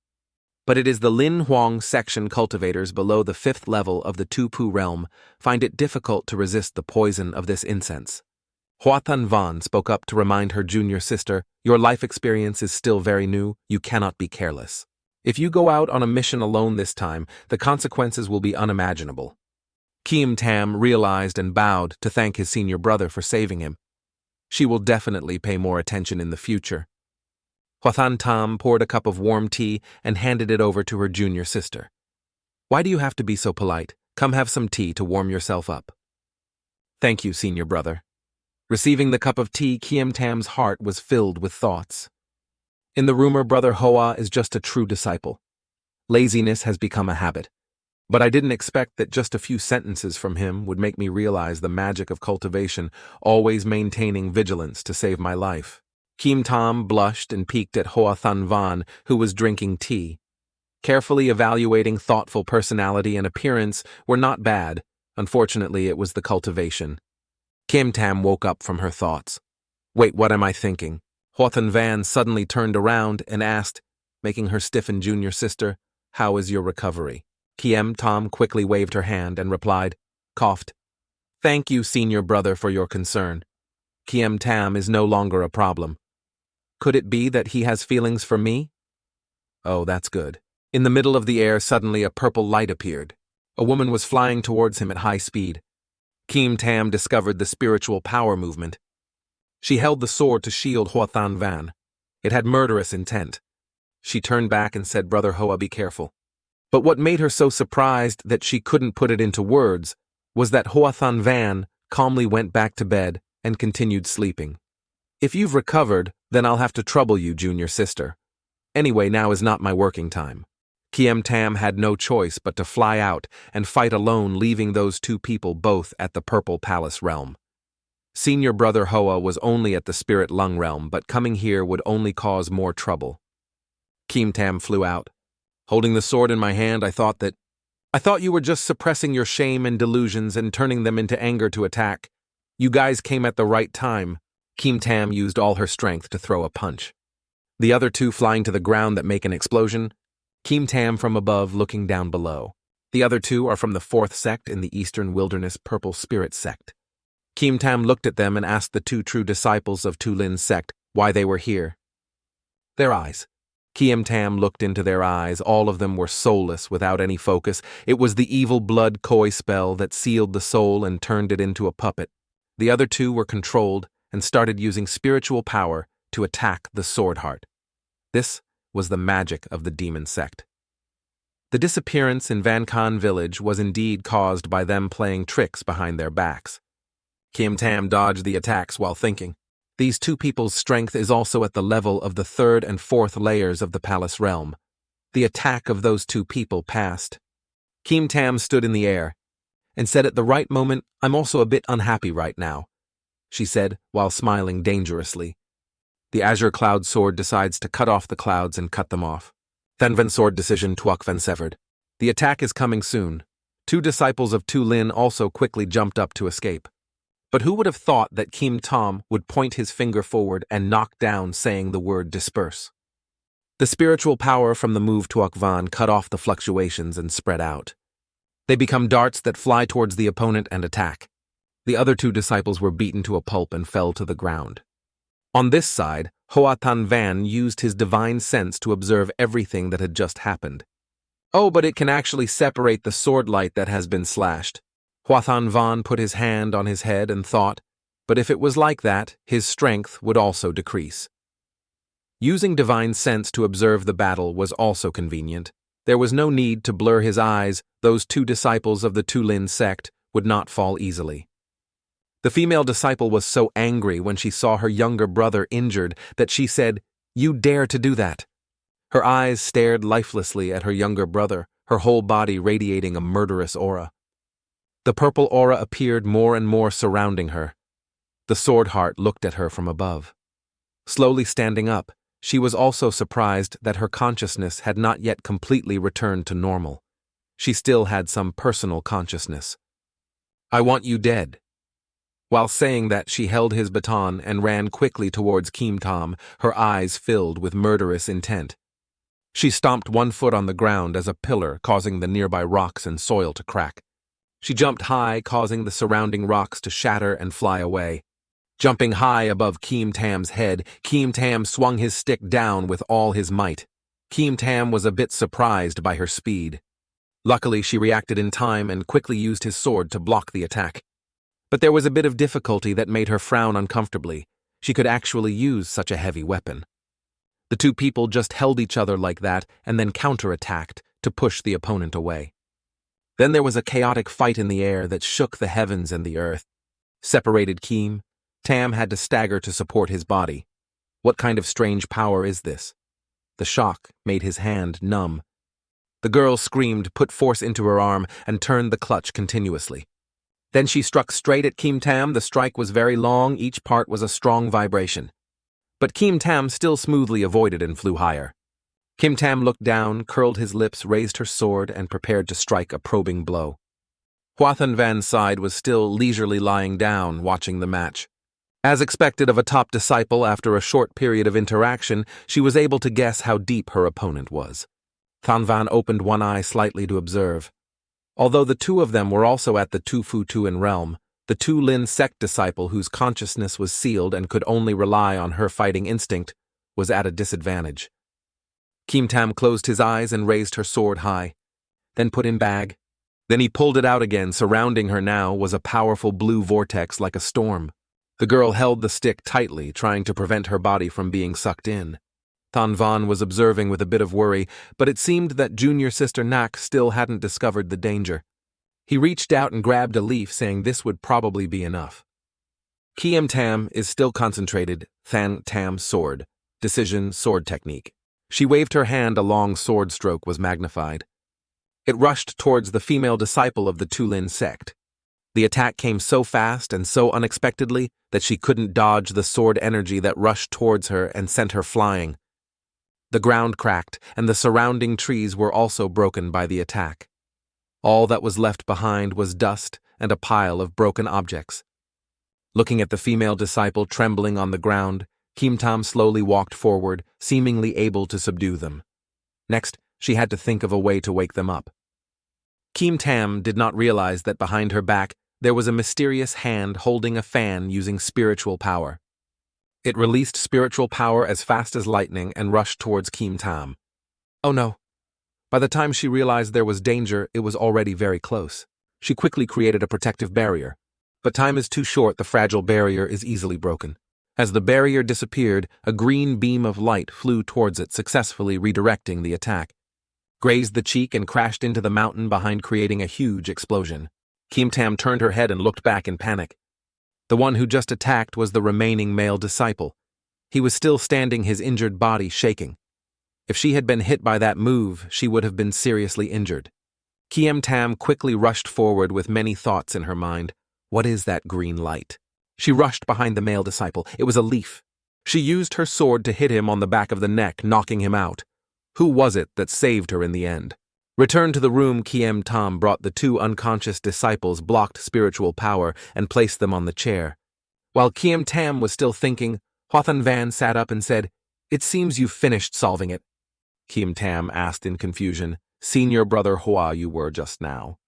S1: But it is the Lin Huang section cultivators below the 5th level of the Tupu realm find it difficult to resist the poison of this incense. Hoa Thanvan spoke up to remind her junior sister, "Your life experience is still very new, you cannot be careless. If you go out on a mission alone this time, the consequences will be unimaginable." Kim Tam realized and bowed to thank his senior brother for saving him. She will definitely pay more attention in the future. Hoa Than Tam poured a cup of warm tea and handed it over to her junior sister. "Why do you have to be so polite? Come have some tea to warm yourself up." "Thank you, senior brother." Receiving the cup of tea, Kim Tam's heart was filled with thoughts. In the rumor, Brother Hoa is just a true disciple. Laziness has become a habit. But I didn't expect that just a few sentences from him would make me realize the magic of cultivation, always maintaining vigilance to save my life. Kim Tam blushed and peeked at Hoa Thanvan, who was drinking tea. Carefully evaluating thoughtful personality and appearance were not bad. Unfortunately, it was the cultivation. Kim Tam woke up from her thoughts. Wait, what am I thinking? Hoa Thanvan suddenly turned around and asked, making her stiffen junior sister, "How is your recovery?" Kim Tam quickly waved her hand and replied, coughed, "Thank you, senior brother, for your concern. Kim Tam is no longer a problem. Could it be that he has feelings for me? Oh, that's good." In the middle of the air, suddenly a purple light appeared. A woman was flying towards him at high speed. Kim Tam discovered the spiritual power movement. She held the sword to shield Hoa Thanvan. It had murderous intent. She turned back and said, "Brother Hoa, be careful." But what made her so surprised that she couldn't put it into words was that Hoa Thanvan calmly went back to bed and continued sleeping. "If you've recovered, then I'll have to trouble you, junior sister. Anyway, now is not my working time." Kim Tam had no choice but to fly out and fight alone, leaving those 2 people both at the Purple Palace realm. Senior brother Hoa was only at the Spirit Lung realm, but coming here would only cause more trouble. Kim Tam flew out. Holding the sword in my hand, I thought you were just suppressing your shame and delusions and turning them into anger to attack. You guys came at the right time. Kim Tam used all her strength to throw a punch. The other 2 flying to the ground that make an explosion. Kim Tam from above looking down below. The other 2 are from the 4th sect in the Eastern Wilderness Purple Spirit sect. Kim Tam looked at them and asked the 2 true disciples of Tulin's sect why they were here. Their eyes. Kim Tam looked into their eyes. All of them were soulless, without any focus. It was the evil blood koi spell that sealed the soul and turned it into a puppet. The other 2 were controlled, and started using spiritual power to attack the Sword Heart. This was the magic of the demon sect. The disappearance in Vankan village was indeed caused by them playing tricks behind their backs. Kim Tam dodged the attacks while thinking. These two people's strength is also at the level of the third and fourth layers of the palace realm. The attack of those two people passed. Kim Tam stood in the air and said at the right moment, "I'm also a bit unhappy right now," she said while smiling dangerously. The azure cloud sword decides to cut off the clouds and cut them off. Thanvan sword decision Tuakvan severed. The attack is coming soon. Two disciples of Tu Lin also quickly jumped up to escape. But who would have thought that Kim Tom would point his finger forward and knock down saying the word disperse? The spiritual power from the move Tuakvan cut off the fluctuations and spread out. They become darts that fly towards the opponent and attack. The other two disciples were beaten to a pulp and fell to the ground. On this side, Hoatan Van used his divine sense to observe everything that had just happened. Oh, but it can actually separate the sword light that has been slashed. Hoatan Van put his hand on his head and thought, but if it was like that, his strength would also decrease. Using divine sense to observe the battle was also convenient. There was no need to blur his eyes. Those two disciples of the Tu Lin sect would not fall easily. The female disciple was so angry when she saw her younger brother injured that she said, "You dare to do that?" Her eyes stared lifelessly at her younger brother, her whole body radiating a murderous aura. The purple aura appeared more and more surrounding her. The Sword Heart looked at her from above. Slowly standing up, she was also surprised that her consciousness had not yet completely returned to normal. She still had some personal consciousness. "I want you dead." While saying that, she held his baton and ran quickly towards Kim Tom, her eyes filled with murderous intent. She stomped one foot on the ground as a pillar, causing the nearby rocks and soil to crack. She jumped high, causing the surrounding rocks to shatter and fly away. Jumping high above Kim Tam's head, Kim Tam swung his stick down with all his might. Kim Tam was a bit surprised by her speed. Luckily, she reacted in time and quickly used his sword to block the attack. But there was a bit of difficulty that made her frown uncomfortably. She could actually use such a heavy weapon. The two people just held each other like that and then counterattacked to push the opponent away. Then there was a chaotic fight in the air that shook the heavens and the earth. Separated Kim Tam had to stagger to support his body. What kind of strange power is this? The shock made his hand numb. The girl screamed, put force into her arm, and turned the clutch continuously. Then she struck straight at Kim Tam. The strike was very long, each part was a strong vibration. But Kim Tam still smoothly avoided and flew higher. Kim Tam looked down, curled his lips, raised her sword, and prepared to strike a probing blow. Hoatan Van's side was still leisurely lying down, watching the match. As expected of a top disciple, after a short period of interaction, she was able to guess how deep her opponent was. Thanvan opened one eye slightly to observe. Although the two of them were also at the Tu Fu Tuin realm, the Tu Lin sect disciple whose consciousness was sealed and could only rely on her fighting instinct was at a disadvantage. Kim Tam closed his eyes and raised her sword high, then put in bag. Then he pulled it out again. Surrounding her now was a powerful blue vortex like a storm. The girl held the stick tightly, trying to prevent her body from being sucked in. Thanvan was observing with a bit of worry, but it seemed that junior sister Nak still hadn't discovered the danger. He reached out and grabbed a leaf, saying this would probably be enough. Kim Tam is still concentrated. Than Tam sword. Decision sword technique. She waved her hand. A long sword stroke was magnified. It rushed towards the female disciple of the Tu Lin sect. The attack came so fast and so unexpectedly that she couldn't dodge the sword energy that rushed towards her and sent her flying. The ground cracked, and the surrounding trees were also broken by the attack. All that was left behind was dust and a pile of broken objects. Looking at the female disciple trembling on the ground, Kim Tam slowly walked forward, seemingly able to subdue them. Next, she had to think of a way to wake them up. Kim Tam did not realize that behind her back there was a mysterious hand holding a fan using spiritual power. It released spiritual power as fast as lightning and rushed towards Kim Tam. Oh no. By the time she realized there was danger, it was already very close. She quickly created a protective barrier. But time is too short, the fragile barrier is easily broken. As the barrier disappeared, a green beam of light flew towards it, successfully redirecting the attack. Grazed the cheek and crashed into the mountain behind, creating a huge explosion. Kim Tam turned her head and looked back in panic. The one who just attacked was the remaining male disciple. He was still standing, his injured body shaking. If she had been hit by that move, she would have been seriously injured. Kim Tam quickly rushed forward with many thoughts in her mind. What is that green light? She rushed behind the male disciple. It was a leaf. She used her sword to hit him on the back of the neck, knocking him out. Who was it that saved her in the end? Returned to the room, Kim Tam brought the two unconscious disciples' blocked spiritual power and placed them on the chair. While Kim Tam was still thinking, Hua Van sat up and said, "It seems you've finished solving it." Kim Tam asked in confusion, "Senior brother Hua you were just now."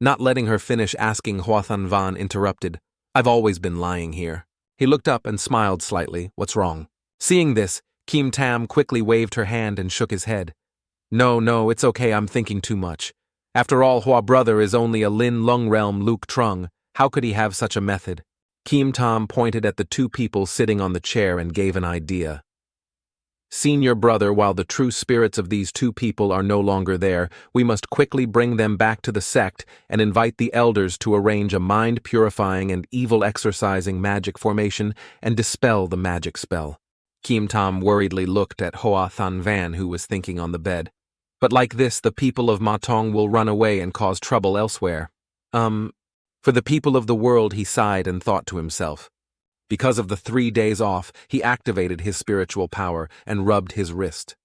S1: Not letting her finish asking, Hua Van interrupted, "I've always been lying here." He looked up and smiled slightly. "What's wrong?" Seeing this, Kim Tam quickly waved her hand and shook his head. No, it's okay, I'm thinking too much. After all, Hua brother is only a Lin Lung realm Luke Trung. How could he have such a method? Kim Tam pointed at the two people sitting on the chair and gave an idea. "Senior brother, while the true spirits of these two people are no longer there, we must quickly bring them back to the sect and invite the elders to arrange a mind-purifying and evil-exorcising magic formation and dispel the magic spell." Kim Tam worriedly looked at Hua Van, who was thinking on the bed. "But like this, the people of Matong will run away and cause trouble elsewhere." For the people of the world," he sighed and thought to himself. Because of the 3 days off, he activated his spiritual power and rubbed his wrist.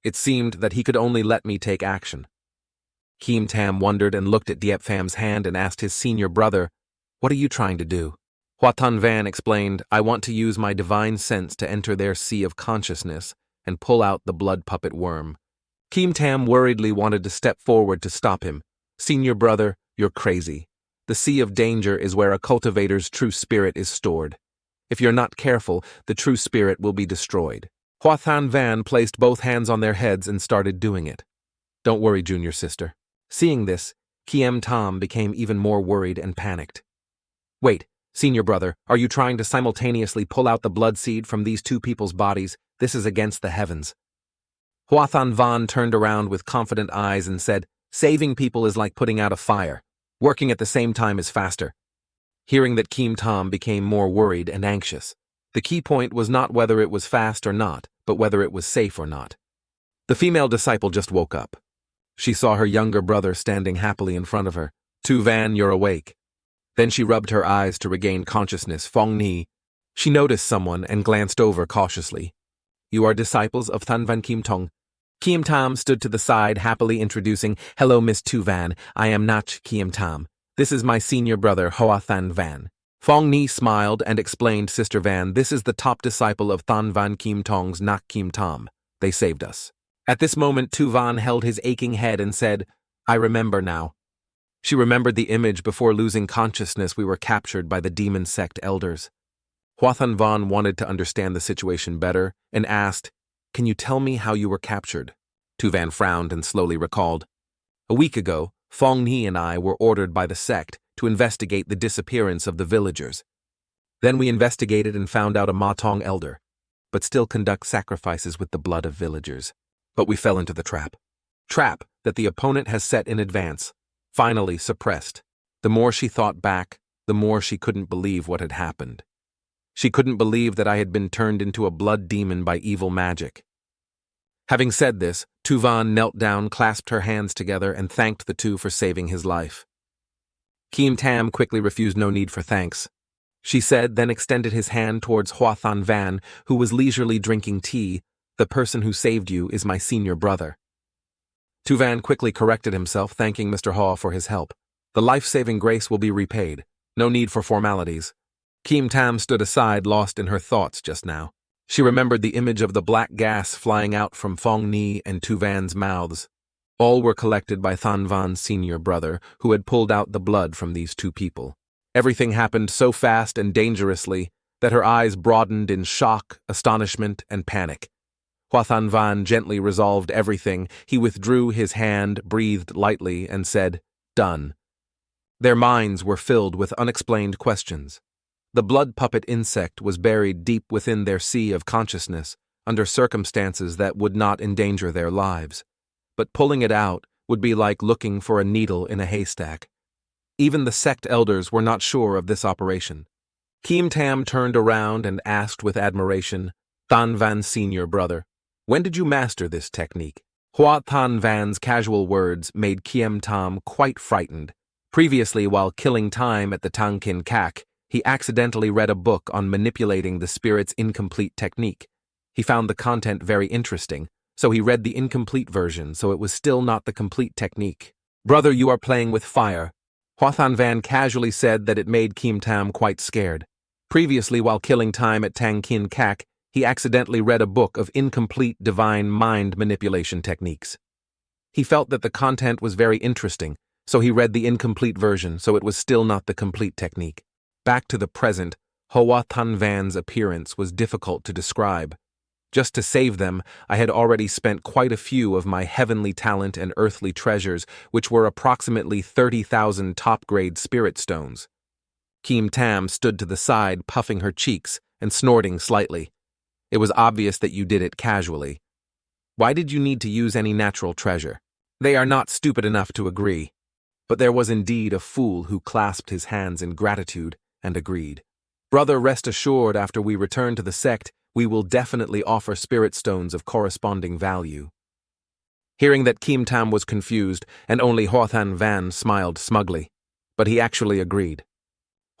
S1: It seemed that he could only let me take action. Kim Tam wondered and looked at Diepham's hand and asked his senior brother, "What are you trying to do?" Hua Van explained, "I want to use my divine sense to enter their sea of consciousness and pull out the blood puppet worm." Kim Tam worriedly wanted to step forward to stop him. "Senior brother, you're crazy. The sea of danger is where a cultivator's true spirit is stored. If you're not careful, the true spirit will be destroyed." Hua Van placed both hands on their heads and started doing it. "Don't worry, junior sister." Seeing this, Kim Tam became even more worried and panicked. "Wait, senior brother, are you trying to simultaneously pull out the blood seed from these two people's bodies? This is against the heavens." Hua Van turned around with confident eyes and said, "Saving people is like putting out a fire. Working at the same time is faster." Hearing that, Kim Tam became more worried and anxious. The key point was not whether it was fast or not, but whether it was safe or not. The female disciple just woke up. She saw her younger brother standing happily in front of her. "Tu Van, you're awake." Then she rubbed her eyes to regain consciousness. "Fong Ni." She noticed someone and glanced over cautiously. "You are disciples of Than Van Kim Tong." Kim Tam stood to the side, happily introducing, "Hello, Miss Tu Van. I am Nach Kim Tam. This is my senior brother, Hua Van." Fong Ni smiled and explained, "Sister Van, this is the top disciple of Than Van Kim Tong's Nak Kim Tam. They saved us." At this moment, Tu Van held his aching head and said, "I remember now." She remembered the image before losing consciousness. We were captured by the demon sect elders. Hua Van wanted to understand the situation better and asked, "Can you tell me how you were captured?" Tu Van frowned and slowly recalled. "A week ago, Fong Ni and I were ordered by the sect to investigate the disappearance of the villagers. Then we investigated and found out a Matong elder, but still conduct sacrifices with the blood of villagers. But we fell into the trap. Trap that the opponent has set in advance, finally suppressed. The more she thought back, the more she couldn't believe what had happened. She couldn't believe that I had been turned into a blood demon by evil magic." Having said this, Tu Van knelt down, clasped her hands together, and thanked the two for saving his life. Kim Tam quickly refused. "No need for thanks," she said, then extended his hand towards Hua Van, who was leisurely drinking tea. "The person who saved you is my senior brother." Tu Van quickly corrected himself, thanking Mr. Hua for his help. "The life-saving grace will be repaid. No need for formalities." Kim Tam stood aside, lost in her thoughts just now. She remembered the image of the black gas flying out from Fong Ni and Tu Van's mouths. All were collected by Than Van's senior brother, who had pulled out the blood from these two people. Everything happened so fast and dangerously that her eyes broadened in shock, astonishment, and panic. Hua Van gently resolved everything. He withdrew his hand, breathed lightly, and said, "Done." Their minds were filled with unexplained questions. The blood puppet insect was buried deep within their sea of consciousness, under circumstances that would not endanger their lives. But pulling it out would be like looking for a needle in a haystack. Even the sect elders were not sure of this operation. Kim Tam turned around and asked with admiration, Than Van senior brother, when did you master this technique? Hua Than Van's casual words made Kiem Tam quite frightened. Previously, while killing time at the Tangkin Kak, he accidentally read a book on manipulating the spirit's incomplete technique. He found the content very interesting, so he read the incomplete version, so it was still not the complete technique. Brother, you are playing with fire. Hua Than Van casually said that it made Kim Tam quite scared. Previously, while killing time at Tangkin Kak, he accidentally read a book of incomplete divine mind manipulation techniques. He felt that the content was very interesting, so he read the incomplete version, so it was still not the complete technique. Back to the present, Hua Than Van's appearance was difficult to describe. Just to save them, I had already spent quite a few of my heavenly talent and earthly treasures, which were approximately 30,000 top-grade spirit stones. Kim Tam stood to the side, puffing her cheeks and snorting slightly. It was obvious that you did it casually. Why did you need to use any natural treasure? They are not stupid enough to agree. But there was indeed a fool who clasped his hands in gratitude and agreed. Brother, rest assured, after we return to the sect, we will definitely offer spirit stones of corresponding value. Hearing that Kim Tam was confused, and only Hua Than Van smiled smugly, but he actually agreed.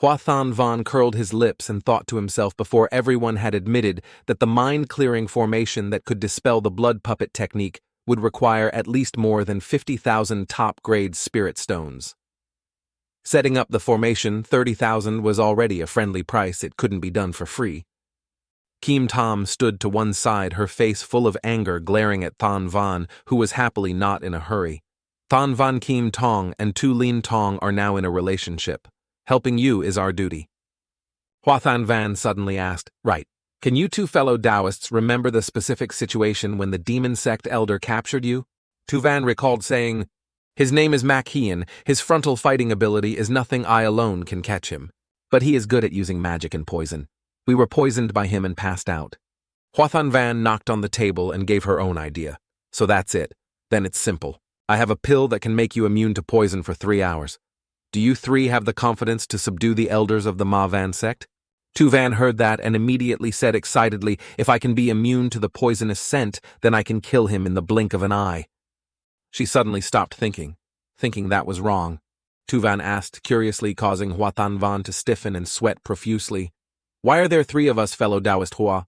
S1: Hua Than Van curled his lips and thought to himself before everyone had admitted that the mind-clearing formation that could dispel the blood puppet technique would require at least more than 50,000 top-grade spirit stones. Setting up the formation, 30,000 was already a friendly price. It couldn't be done for free. Kim Tam stood to one side, her face full of anger, glaring at Than Van, who was happily not in a hurry. Than Van Kim Tong and Tu Lin Tong are now in a relationship. Helping you is our duty. Hua Than Van suddenly asked, Right, can you two fellow Taoists remember the specific situation when the demon sect elder captured you? Tu Van recalled saying, His name is Mak Hien, his frontal fighting ability is nothing I alone can catch him. But he is good at using magic and poison. We were poisoned by him and passed out. Hua Than Van knocked on the table and gave her own idea. So that's it. Then it's simple. I have a pill that can make you immune to poison for 3 hours. Do you three have the confidence to subdue the elders of the Ma Van sect? Tu Van heard that and immediately said excitedly, If I can be immune to the poisonous scent, then I can kill him in the blink of an eye. She suddenly stopped thinking that was wrong. Tu Van asked curiously, causing Hua Than Van to stiffen and sweat profusely. Why are there 3 of us, fellow Taoist Hua?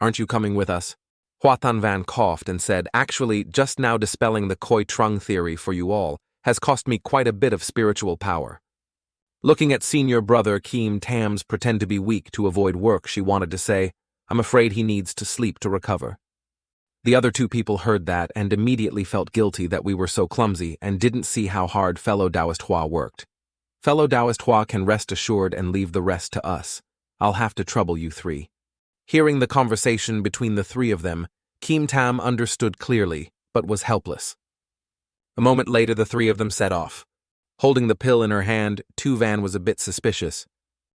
S1: Aren't you coming with us? Hua Than Van coughed and said, Actually, just now dispelling the Koi Trung theory for you all has cost me quite a bit of spiritual power. Looking at senior brother Kim Tam's pretend to be weak to avoid work, she wanted to say, I'm afraid he needs to sleep to recover. The other 2 people heard that and immediately felt guilty that we were so clumsy and didn't see how hard fellow Taoist Hua worked. Fellow Taoist Hua can rest assured and leave the rest to us. I'll have to trouble you 3. Hearing the conversation between the 3 of them, Kim Tam understood clearly, but was helpless. A moment later, the 3 of them set off. Holding the pill in her hand, Tu Van was a bit suspicious.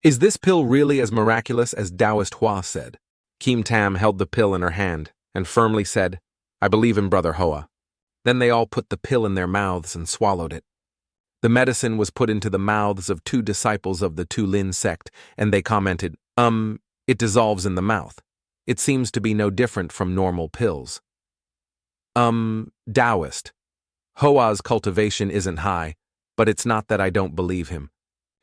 S1: Is this pill really as miraculous as Taoist Hua said? Kim Tam held the pill in her hand and firmly said, I believe in Brother Hoa. Then they all put the pill in their mouths and swallowed it. The medicine was put into the mouths of 2 disciples of the Tu Lin sect, and they commented, it dissolves in the mouth. It seems to be no different from normal pills. Taoist. Hoa's cultivation isn't high, but it's not that I don't believe him.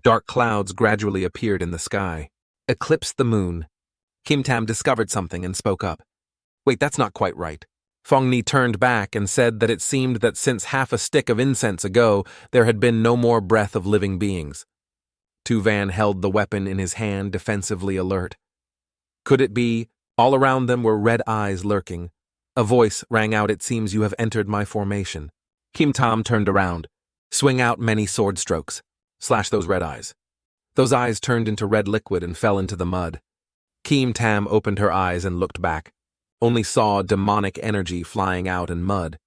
S1: Dark clouds gradually appeared in the sky, eclipsed the moon. Kim Tam discovered something and spoke up. Wait, that's not quite right. Fong Ni turned back and said that it seemed that since half a stick of incense ago, there had been no more breath of living beings. Tu Van held the weapon in his hand, defensively alert. Could it be? All around them were red eyes lurking. A voice rang out, It seems you have entered my formation. Kim Tam turned around. Swing out many sword strokes. Slash those red eyes. Those eyes turned into red liquid and fell into the mud. Kim Tam opened her eyes and looked back. Only saw demonic energy flying out in mud.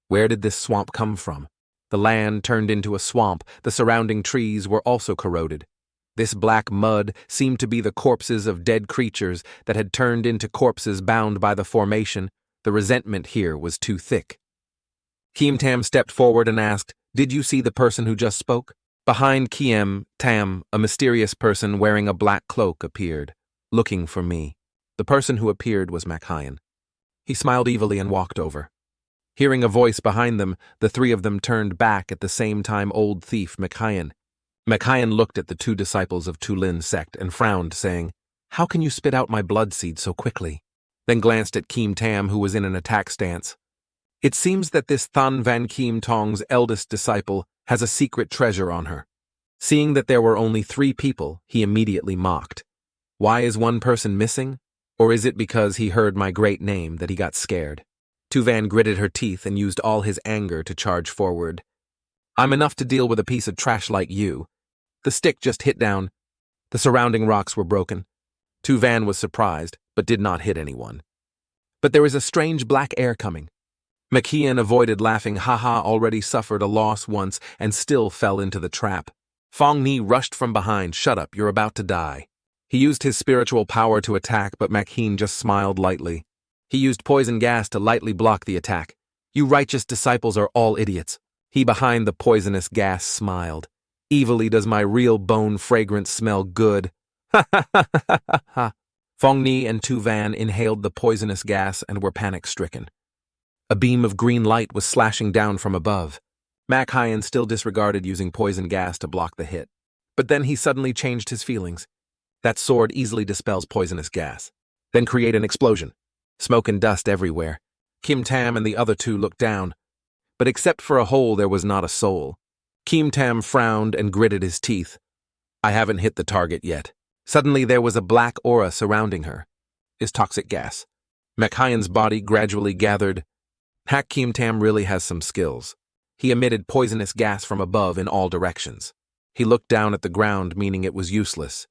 S1: Where did this swamp come from? The land turned into a swamp. The surrounding trees were also corroded. This black mud seemed to be the corpses of dead creatures that had turned into corpses bound by the formation. The resentment here was too thick. Kim Tam stepped forward and asked, "Did you see the person who just spoke?" Behind Kim Tam, a mysterious person wearing a black cloak appeared, looking for me. The person who appeared was Makhayan. He smiled evilly and walked over. Hearing a voice behind them, the three of them turned back at the same time. Old thief Makhayan. Makhayan looked at the two disciples of Tulin sect and frowned, saying, "How can you spit out my blood seed so quickly?" Then glanced at Kim Tam, who was in an attack stance. It seems that this Than Van Kim Tong's eldest disciple has a secret treasure on her. Seeing that there were only 3 people, he immediately mocked. Why is one person missing? Or is it because he heard my great name that he got scared? Tuvan gritted her teeth and used all his anger to charge forward. "I'm enough to deal with a piece of trash like you." The stick just hit down. The surrounding rocks were broken. Tuvan was surprised, but did not hit anyone. But there was a strange black air coming. Makian avoided laughing. Haha, already suffered a loss once and still fell into the trap. Fong Ni rushed from behind. "Shut up, you're about to die." He used his spiritual power to attack, but Makhin just smiled lightly. He used poison gas to lightly block the attack. "You righteous disciples are all idiots." He behind the poisonous gas smiled. "Evilly does my real bone fragrance smell good." Ha ha ha ha ha ha. Fong Ni and Tu Van inhaled the poisonous gas and were panic-stricken. A beam of green light was slashing down from above. Mak Hyan still disregarded using poison gas to block the hit. But then he suddenly changed his feelings. That sword easily dispels poisonous gas. Then create an explosion. Smoke and dust everywhere. Kim Tam and the other 2 looked down. But except for a hole, there was not a soul. Kim Tam frowned and gritted his teeth. "I haven't hit the target yet." Suddenly there was a black aura surrounding her. Is toxic gas. Makhayan's body gradually gathered. Hak Kim Tam really has some skills. He emitted poisonous gas from above in all directions. He looked down at the ground, meaning it was useless.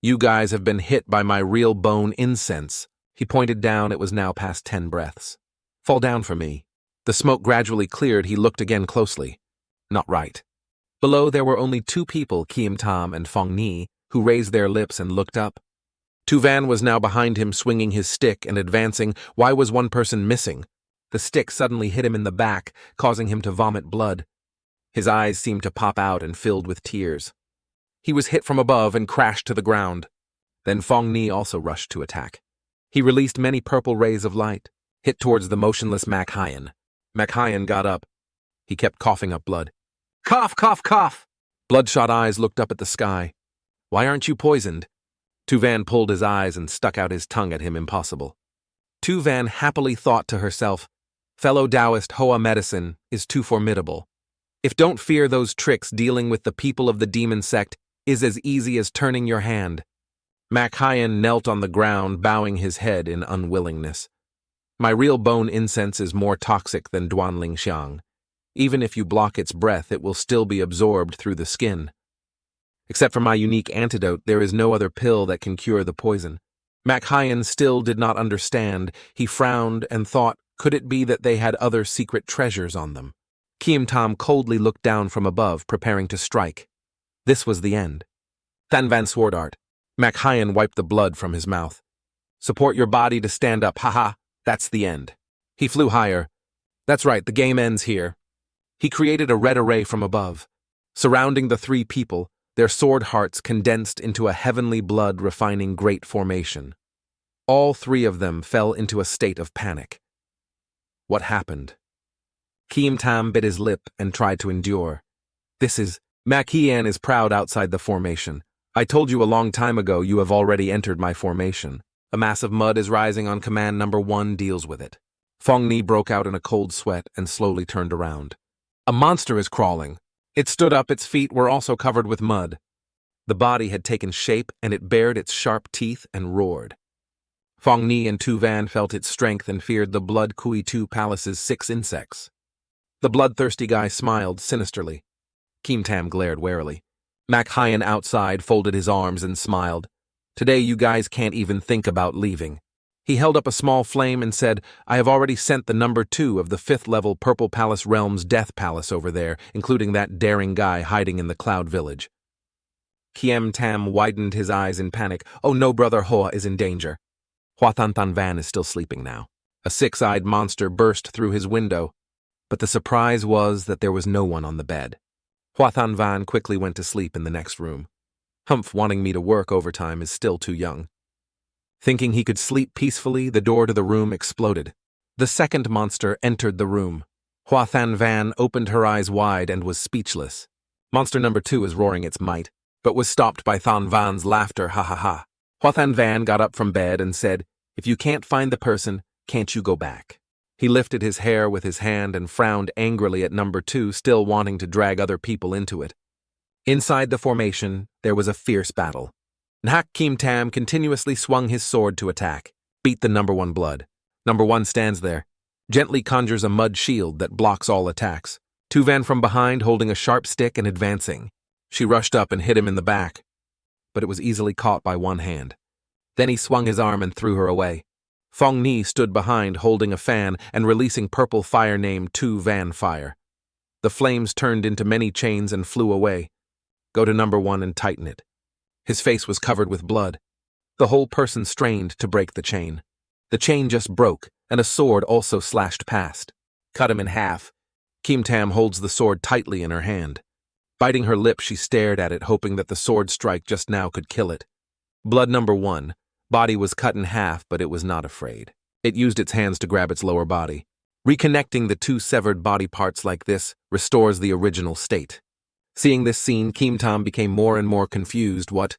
S1: "You guys have been hit by my real bone incense." He pointed down. It was now past 10 breaths. "Fall down for me." The smoke gradually cleared. He looked again closely. Not right. Below there were only 2 people, Kim Tam and Fong Ni, who raised their lips and looked up. Tu Van was now behind him, swinging his stick and advancing. Why was one person missing? The stick suddenly hit him in the back, causing him to vomit blood. His eyes seemed to pop out and filled with tears. He was hit from above and crashed to the ground. Then Fong Ni also rushed to attack. He released many purple rays of light, hit towards the motionless Mak Hyan. Mak Hyan got up. He kept coughing up blood. "Cough, cough, cough!" Bloodshot eyes looked up at the sky. "Why aren't you poisoned?" Tu Van pulled his eyes and stuck out his tongue at him. Impossible. Tu Van happily thought to herself, "Fellow Taoist Hoa medicine is too formidable. If don't fear those tricks, dealing with the people of the demon sect is as easy as turning your hand." Mak Hyan knelt on the ground, bowing his head in unwillingness. "My real bone incense is more toxic than Duanling Xiang. Even if you block its breath, it will still be absorbed through the skin. Except for my unique antidote, there is no other pill that can cure the poison." Mak Hyan still did not understand. He frowned and thought, could it be that they had other secret treasures on them? Kim Tam coldly looked down from above, preparing to strike. This was the end. Than Van sword art. Mak Hyan wiped the blood from his mouth. "Support your body to stand up, haha, that's the end." He flew higher. "That's right, the game ends here." He created a red array from above. Surrounding the 3 people, their sword hearts condensed into a heavenly blood-refining great formation. All 3 of them fell into a state of panic. What happened? Kim Tam bit his lip and tried to endure. Mak Hyan is proud outside the formation. "I told you a long time ago you have already entered my formation. A mass of mud is rising on command number 1 deals with it." Fong Ni broke out in a cold sweat and slowly turned around. "A monster is crawling." It stood up, its feet were also covered with mud. The body had taken shape and it bared its sharp teeth and roared. Fong Ni and Tu Van felt its strength and feared the Blood Kui Tu Palace's 6 insects. The bloodthirsty guy smiled sinisterly. Kim Tam glared warily. Mak Hyan outside folded his arms and smiled. "Today you guys can't even think about leaving." He held up a small flame and said, I have already sent the number 2 of the 5th level Purple Palace Realm's Death Palace over there, including that daring guy hiding in the Cloud Village. Kiem Tam widened his eyes in panic. Oh no, Brother Hoa is in danger. Hua Than Than Van is still sleeping now. A 6-eyed monster burst through his window, but the surprise was that there was no one on the bed. Hua Than Van quickly went to sleep in the next room. Humph wanting me to work overtime is still too young. Thinking he could sleep peacefully, the door to the room exploded. The second monster entered the room. Hua Than Van opened her eyes wide and was speechless. Monster number 2 is roaring its might, but was stopped by Than Van's laughter, ha ha ha. Hua Than Van got up from bed and said, If you can't find the person, can't you go back? He lifted his hair with his hand and frowned angrily at number 2, still wanting to drag other people into it. Inside the formation, there was a fierce battle. Nhak Kim Tam continuously swung his sword to attack, beat the number 1 blood. Number 1 stands there, gently conjures a mud shield that blocks all attacks. Tuvan from behind holding a sharp stick and advancing. She rushed up and hit him in the back, but it was easily caught by one hand. Then he swung his arm and threw her away. Fong Ni stood behind holding a fan and releasing purple fire named Tu Van Fire. The flames turned into many chains and flew away. Go to number 1 and tighten it. His face was covered with blood. The whole person strained to break the chain. The chain just broke, and a sword also slashed past. Cut him in half. Kim Tam holds the sword tightly in her hand. Biting her lip, she stared at it, hoping that the sword strike just now could kill it. Blood number 1. Body was cut in half, but it was not afraid. It used its hands to grab its lower body. Reconnecting the 2 severed body parts like this restores the original state. Seeing this scene, Kim Tam became more and more confused. What?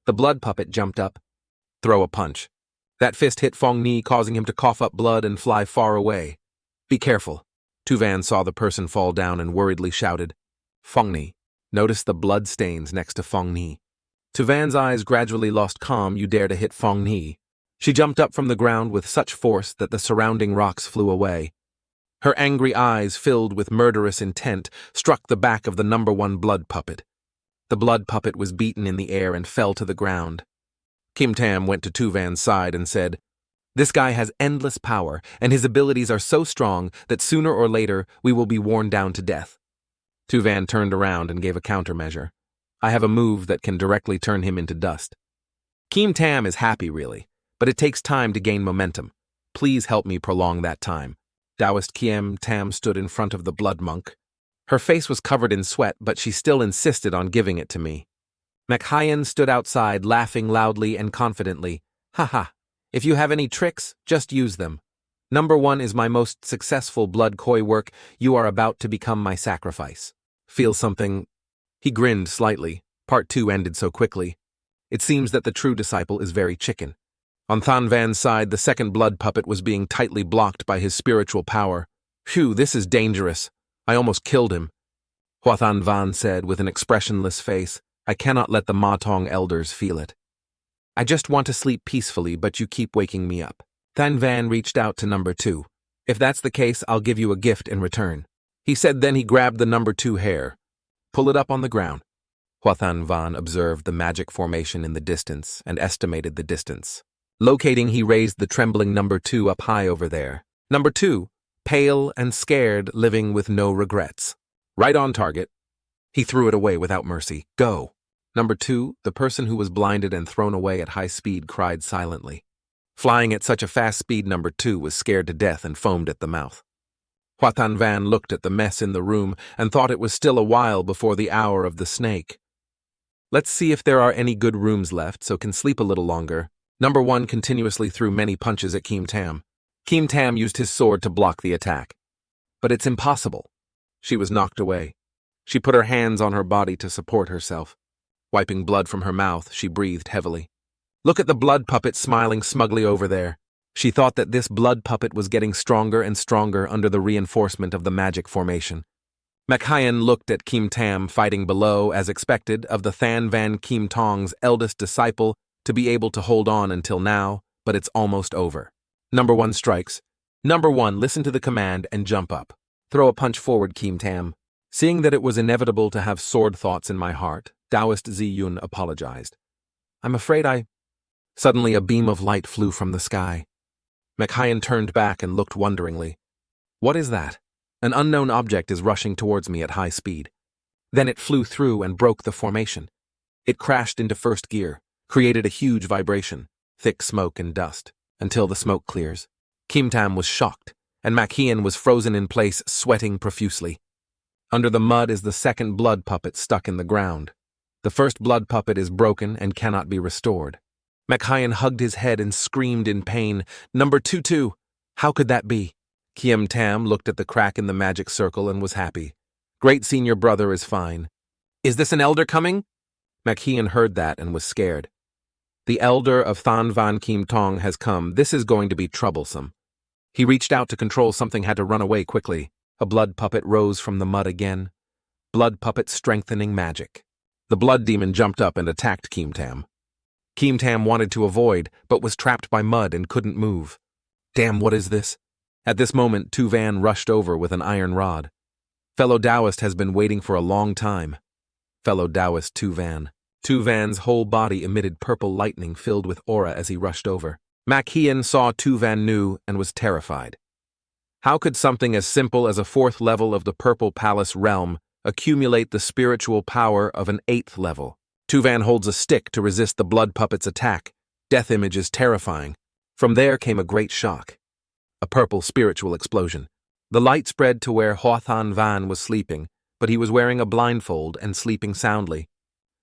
S1: The blood puppet jumped up. Throw a punch. That fist hit Fong Ni, causing him to cough up blood and fly far away. Be careful. Tuvan saw the person fall down and worriedly shouted, Fong Ni. Notice the blood stains next to Fong Ni. Tuvan's eyes gradually lost calm. You dare to hit Fong Ni. She jumped up from the ground with such force that the surrounding rocks flew away. Her angry eyes, filled with murderous intent, struck the back of the number 1 blood puppet. The blood puppet was beaten in the air and fell to the ground. Kim Tam went to Tuvan's side and said, This guy has endless power, and his abilities are so strong that sooner or later we will be worn down to death. Tuvan turned around and gave a countermeasure. I have a move that can directly turn him into dust. Kim Tam is happy, really, but it takes time to gain momentum. Please help me prolong that time. Taoist Kiem Tam stood in front of the blood monk. Her face was covered in sweat, but she still insisted on giving it to me. Manghayan stood outside, laughing loudly and confidently. Ha ha, if you have any tricks, just use them. Number 1 is my most successful blood koi work. You are about to become my sacrifice. Feel something? He grinned slightly. Part 2 ended so quickly. It seems that the true disciple is very chicken. On Than Van's side, the second blood puppet was being tightly blocked by his spiritual power. Phew, this is dangerous. I almost killed him. Hua Than Van said with an expressionless face, I cannot let the Ma Tong elders feel it. I just want to sleep peacefully, but you keep waking me up. Than Van reached out to number 2. If that's the case, I'll give you a gift in return. He said, then he grabbed the number 2 hair. Pull it up on the ground. Hua Than Van observed the magic formation in the distance and estimated the distance. Locating, he raised the trembling number 2 up high over there. Number 2, pale and scared, living with no regrets. Right on target. He threw it away without mercy. Go. Number 2, the person who was blinded and thrown away at high speed, cried silently. Flying at such a fast speed, number 2 was scared to death and foamed at the mouth. Hua Than Van looked at the mess in the room and thought it was still a while before the hour of the snake. Let's see if there are any good rooms left so can sleep a little longer. Number 1 continuously threw many punches at Kim Tam. Kim Tam used his sword to block the attack. But it's impossible. She was knocked away. She put her hands on her body to support herself. Wiping blood from her mouth, she breathed heavily. Look at the blood puppet smiling smugly over there. She thought that this blood puppet was getting stronger and stronger under the reinforcement of the magic formation. Manghayan looked at Kim Tam fighting below, as expected, of the Than Van Kim Tong's eldest disciple to be able to hold on until now, but it's almost over. Number 1 strikes. Number 1, listen to the command and jump up. Throw a punch forward, Kim Tam. Seeing that it was inevitable to have sword thoughts in my heart, Taoist Ziyun apologized. I'm afraid I... Suddenly a beam of light flew from the sky. Mekhian turned back and looked wonderingly. What is that? An unknown object is rushing towards me at high speed. Then it flew through and broke the formation. It crashed into first gear, created a huge vibration, thick smoke and dust, until the smoke clears. Kim-tam was shocked, and Mekhian was frozen in place, sweating profusely. Under the mud is the second blood puppet stuck in the ground. The first blood puppet is broken and cannot be restored. Mekhian hugged his head and screamed in pain, "Number 22! How could that be?" Kim-tam looked at the crack in the magic circle and was happy. Great senior brother is fine. Is this an elder coming? Mekhian heard that and was scared. The elder of Thanvan Kim Tong has come. This is going to be troublesome. He reached out to control something, had to run away quickly. A blood puppet rose from the mud again. Blood puppet strengthening magic. The blood demon jumped up and attacked Kim-tam. Kim-tam wanted to avoid, but was trapped by mud and couldn't move. Damn, what is this? At this moment, Tu-van rushed over with an iron rod. Fellow Taoist has been waiting for a long time. Fellow Taoist Tu-van. Tu-van's whole body emitted purple lightning filled with aura as he rushed over. Mekhian saw Tu-van knew and was terrified. How could something as simple as a 4th level of the Purple Palace realm accumulate the spiritual power of an 8th level? Tu-van holds a stick to resist the blood puppet's attack. Death image is terrifying. From there came a great shock. A purple spiritual explosion. The light spread to where Hua-than Van was sleeping, but he was wearing a blindfold and sleeping soundly.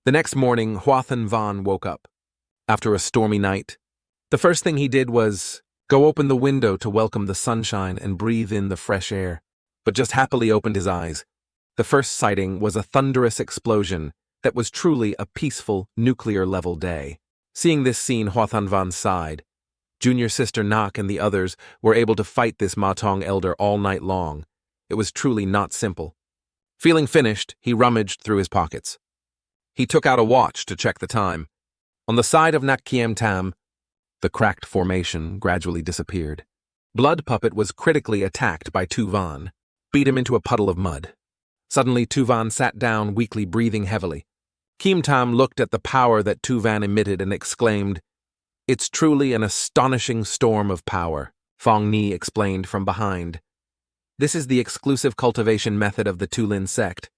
S1: The next morning, Hua-than Van woke up. After a stormy night, the first thing he did was go open the window to welcome the sunshine and breathe in the fresh air, but just happily opened his eyes. The first sighting was a thunderous explosion that was truly a peaceful, nuclear-level day. Seeing this scene, Hua-than Van sighed. Junior sister Nak and the others were able to fight this Matong elder all night long. It was truly not simple. Feeling finished, he rummaged through his pockets. He took out a watch to check the time. On the side of Nak Kim-tam, the cracked formation gradually disappeared. Blood Puppet was critically attacked by Tu-van, beat him into a puddle of mud. Suddenly Tu-van sat down, weakly breathing heavily. Kim-tam looked at the power that Tu-van emitted and exclaimed, "It's truly an astonishing storm of power," Fong Ni explained from behind. "This is the exclusive cultivation method of the Tulin sect.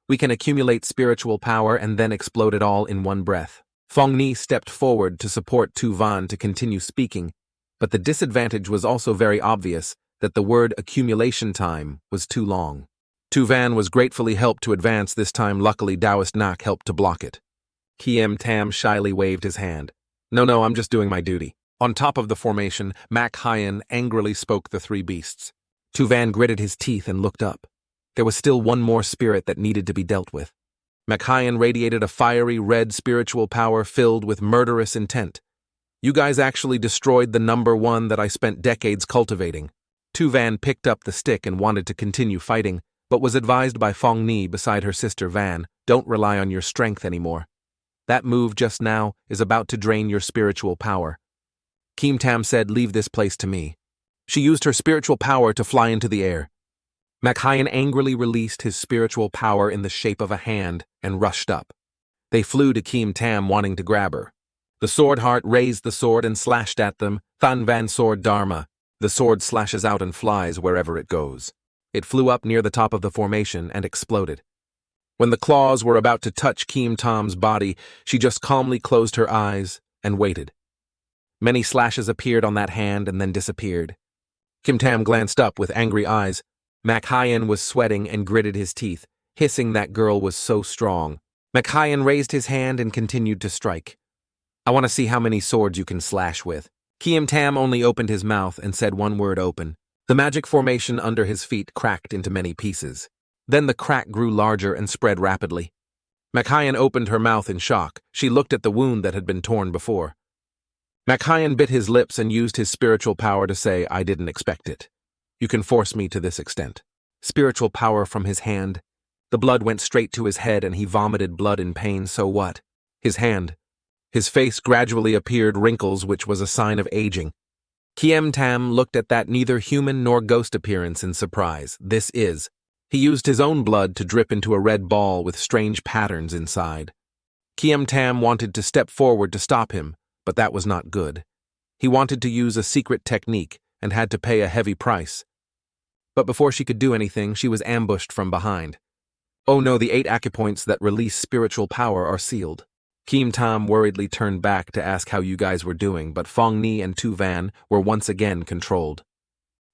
S1: We can accumulate spiritual power and then explode it all in one breath." Fong Ni stepped forward to support Tu-van to continue speaking, but the disadvantage was also very obvious that the word accumulation time was too long. Tu-van was gratefully helped to advance this time. Luckily, Taoist Nak helped to block it. Kim-tam shyly waved his hand. No, I'm just doing my duty." On top of the formation, Mekhian angrily spoke the 3 beasts. Tu-van gritted his teeth and looked up. There was still one more spirit that needed to be dealt with. Mekhian radiated a fiery red spiritual power filled with murderous intent. "You guys actually destroyed the number 1 that I spent decades cultivating." Tu-van picked up the stick and wanted to continue fighting, but was advised by Fong Ni beside her sister Van, "Don't rely on your strength anymore. That move just now is about to drain your spiritual power." Kim-tam said, "Leave this place to me." She used her spiritual power to fly into the air. Mekhian angrily released his spiritual power in the shape of a hand and rushed up. They flew to Kim-tam, wanting to grab her. The sword heart raised the sword and slashed at them. Thanvan sword Dharma. The sword slashes out and flies wherever it goes. It flew up near the top of the formation and exploded. When the claws were about to touch Kim-tam's body, she just calmly closed her eyes and waited. Many slashes appeared on that hand and then disappeared. Kim-tam glanced up with angry eyes. Mekhian was sweating and gritted his teeth, hissing that girl was so strong. Mekhian raised his hand and continued to strike. "I want to see how many swords you can slash with." Kim-tam only opened his mouth and said one word, "Open." The magic formation under his feet cracked into many pieces. Then the crack grew larger and spread rapidly. Mekhian opened her mouth in shock. She looked at the wound that had been torn before. Mekhian bit his lips and used his spiritual power to say, "I didn't expect it. You can force me to this extent." Spiritual power from his hand. The blood went straight to his head and he vomited blood in pain. So what? His hand. His face gradually appeared wrinkles, which was a sign of aging. Kim-tam looked at that neither human nor ghost appearance in surprise. This is. He used his own blood to drip into a red ball with strange patterns inside. Kim-tam wanted to step forward to stop him, but that was not good. He wanted to use a secret technique and had to pay a heavy price. But before she could do anything, she was ambushed from behind. Oh no, the 8 acupoints that release spiritual power are sealed. Kim Tam worriedly turned back to ask how you guys were doing, but Fong Ni and Tu Van were once again controlled.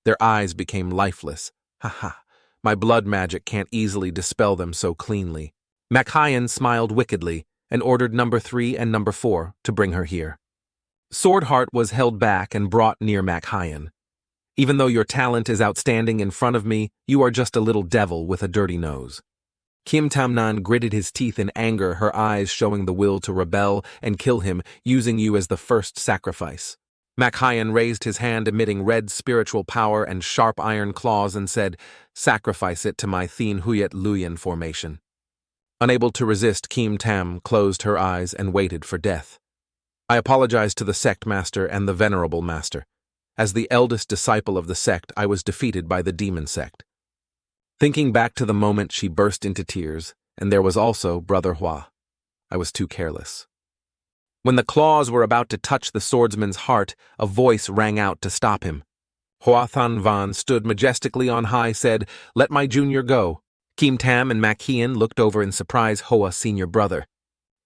S1: Their eyes became lifeless. Ha, my blood magic can't easily dispel them so cleanly. Machyun smiled wickedly and ordered number 3 and number 4 to bring her here. Swordheart was held back and brought near Machyun. Even though your talent is outstanding in front of me, you are just a little devil with a dirty nose. Kim Tamnan gritted his teeth in anger, her eyes showing the will to rebel and kill him, using you as the first sacrifice. Machyun raised his hand, emitting red spiritual power and sharp iron claws, and said, "Sacrifice it to my Thien Huyet Luyen formation." Unable to resist, Kim Tam closed her eyes and waited for death. I apologize to the sect master and the venerable master. As the eldest disciple of the sect, I was defeated by the demon sect. Thinking back to the moment, she burst into tears, and there was also Brother Hua. I was too careless. When the claws were about to touch the swordsman's heart, a voice rang out to stop him. Hua Than Van stood majestically on high, said, "Let my junior go." Kim Tam and Machyun looked over in surprise. Hoa senior brother.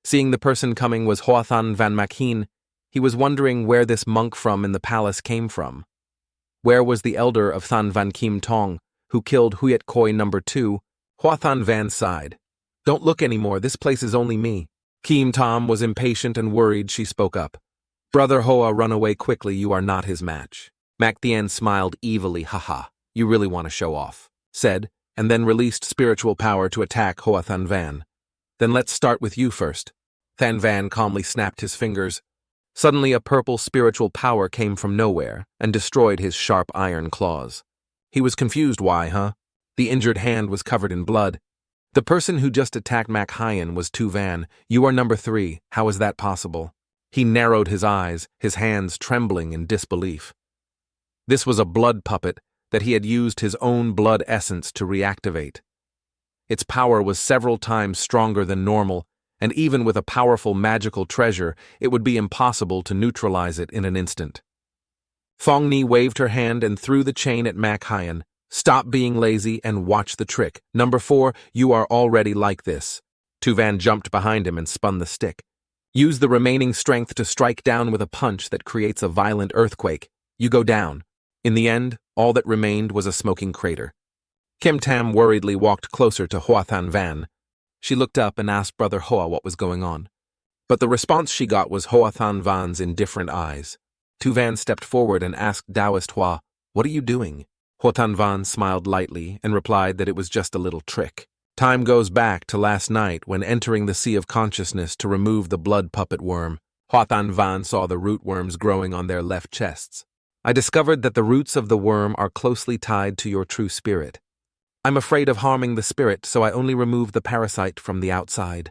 S1: Seeing the person coming was Hua Than Van Machyun, he was wondering where this monk from in the palace came from. Where was the elder of Than Van Kim Tong, who killed Huyet Koi number 2? Hua Than Van sighed. "Don't look anymore, this place is only me." Kim Tom was impatient and worried. She spoke up. "Brother Hoa, run away quickly, you are not his match." Mac Thien smiled evilly. "Haha, you really want to show off," said, and then released spiritual power to attack Hoa Than Van. "Then let's start with you first." Than Van calmly snapped his fingers. Suddenly a purple spiritual power came from nowhere and destroyed his sharp iron claws. He was confused. Why, huh? The injured hand was covered in blood. The person who just attacked Machyun was Tu Van. "You are number 3. How is that possible?" He narrowed his eyes, his hands trembling in disbelief. This was a blood puppet that he had used his own blood essence to reactivate. Its power was several times stronger than normal, and even with a powerful magical treasure, it would be impossible to neutralize it in an instant. Thong Ni waved her hand and threw the chain at Machyun. "Stop being lazy and watch the trick. Number 4, you are already like this." Tu Van jumped behind him and spun the stick. "Use the remaining strength to strike down with a punch that creates a violent earthquake. You go down." In the end, all that remained was a smoking crater. Kim Tam worriedly walked closer to Hua Than Van. She looked up and asked Brother Hoa what was going on. But the response she got was Hua Than Van's indifferent eyes. Tu Van stepped forward and asked Taoist Hua, "What are you doing?" Hua Than Van smiled lightly and replied that it was just a little trick. Time goes back to last night when entering the Sea of Consciousness to remove the blood puppet worm. Hua Than Van saw the root worms growing on their left chests. "I discovered that the roots of the worm are closely tied to your true spirit. I'm afraid of harming the spirit, so I only removed the parasite from the outside."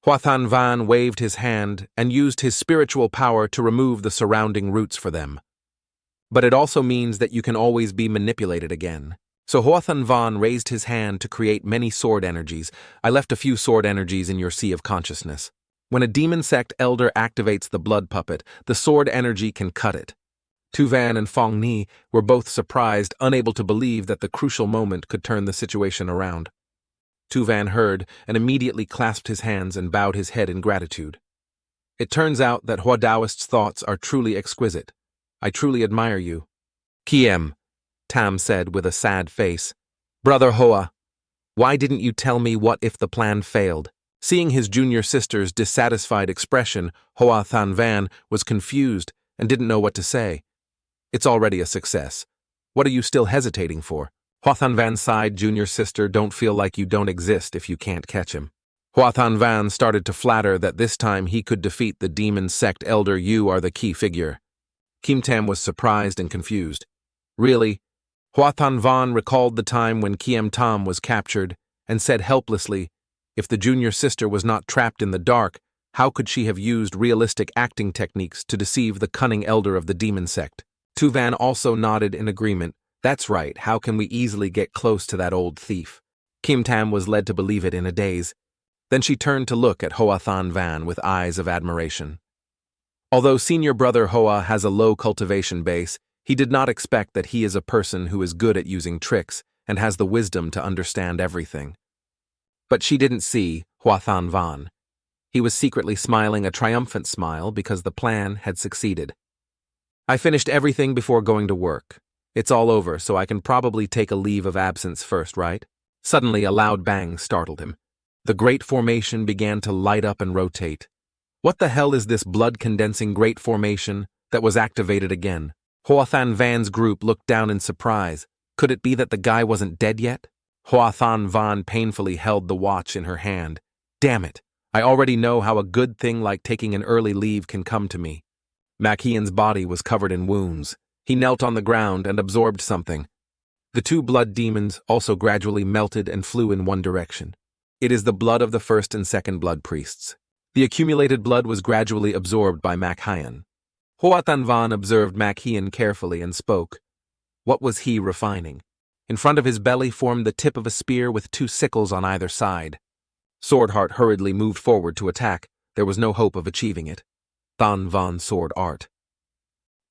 S1: Hua Than Van waved his hand and used his spiritual power to remove the surrounding roots for them. But it also means that you can always be manipulated again. So Hua Than Van raised his hand to create many sword energies. "I left a few sword energies in your Sea of Consciousness. When a demon sect elder activates the blood puppet, the sword energy can cut it." Tu Van and Fong Ni were both surprised, unable to believe that the crucial moment could turn the situation around. Tu Van heard and immediately clasped his hands and bowed his head in gratitude. "It turns out that Hua Taoist's thoughts are truly exquisite. I truly admire you." "Kiem," Tam said with a sad face. "Brother Hoa, why didn't you tell me what if the plan failed?" Seeing his junior sister's dissatisfied expression, Hua Than Van was confused and didn't know what to say. "It's already a success. What are you still hesitating for?" Hua Than Van sighed. "Junior sister, don't feel like you don't exist if you can't catch him." Hua Than Van started to flatter that this time he could defeat the demon sect elder. "You are the key figure." Kim Tam was surprised and confused. "Really?" Hua Than Van recalled the time when Kiem Tam was captured and said helplessly, if the junior sister was not trapped in the dark, how could she have used realistic acting techniques to deceive the cunning elder of the demon sect? Tu Van also nodded in agreement. "That's right, how can we easily get close to that old thief?" Kim Tam was led to believe it in a daze. Then she turned to look at Hua Than Van with eyes of admiration. Although senior brother Hoa has a low cultivation base, He did not expect that he is a person who is good at using tricks and has the wisdom to understand everything. But she didn't see Hua Van. He was secretly smiling a triumphant smile because the plan had succeeded. I finished everything before going to work. It's all over, so I can probably take a leave of absence first, right? Suddenly, a loud bang startled him. The great formation began to light up and rotate. What the hell is this blood-condensing great formation that was activated again? Hua Van's group looked down in surprise. Could it be that the guy wasn't dead yet? Hua Van painfully held the watch in her hand. Damn it! I already know how a good thing like taking an early leave can come to me. Machian's body was covered in wounds. He knelt on the ground and absorbed something. The two blood demons also gradually melted and flew in one direction. It is the blood of the first and second blood priests. The accumulated blood was gradually absorbed by Machian. Hua Van observed Machian carefully and spoke. What was he refining? In front of his belly formed the tip of a spear with two sickles on either side. Swordheart hurriedly moved forward to attack. There was no hope of achieving it. Van sword art.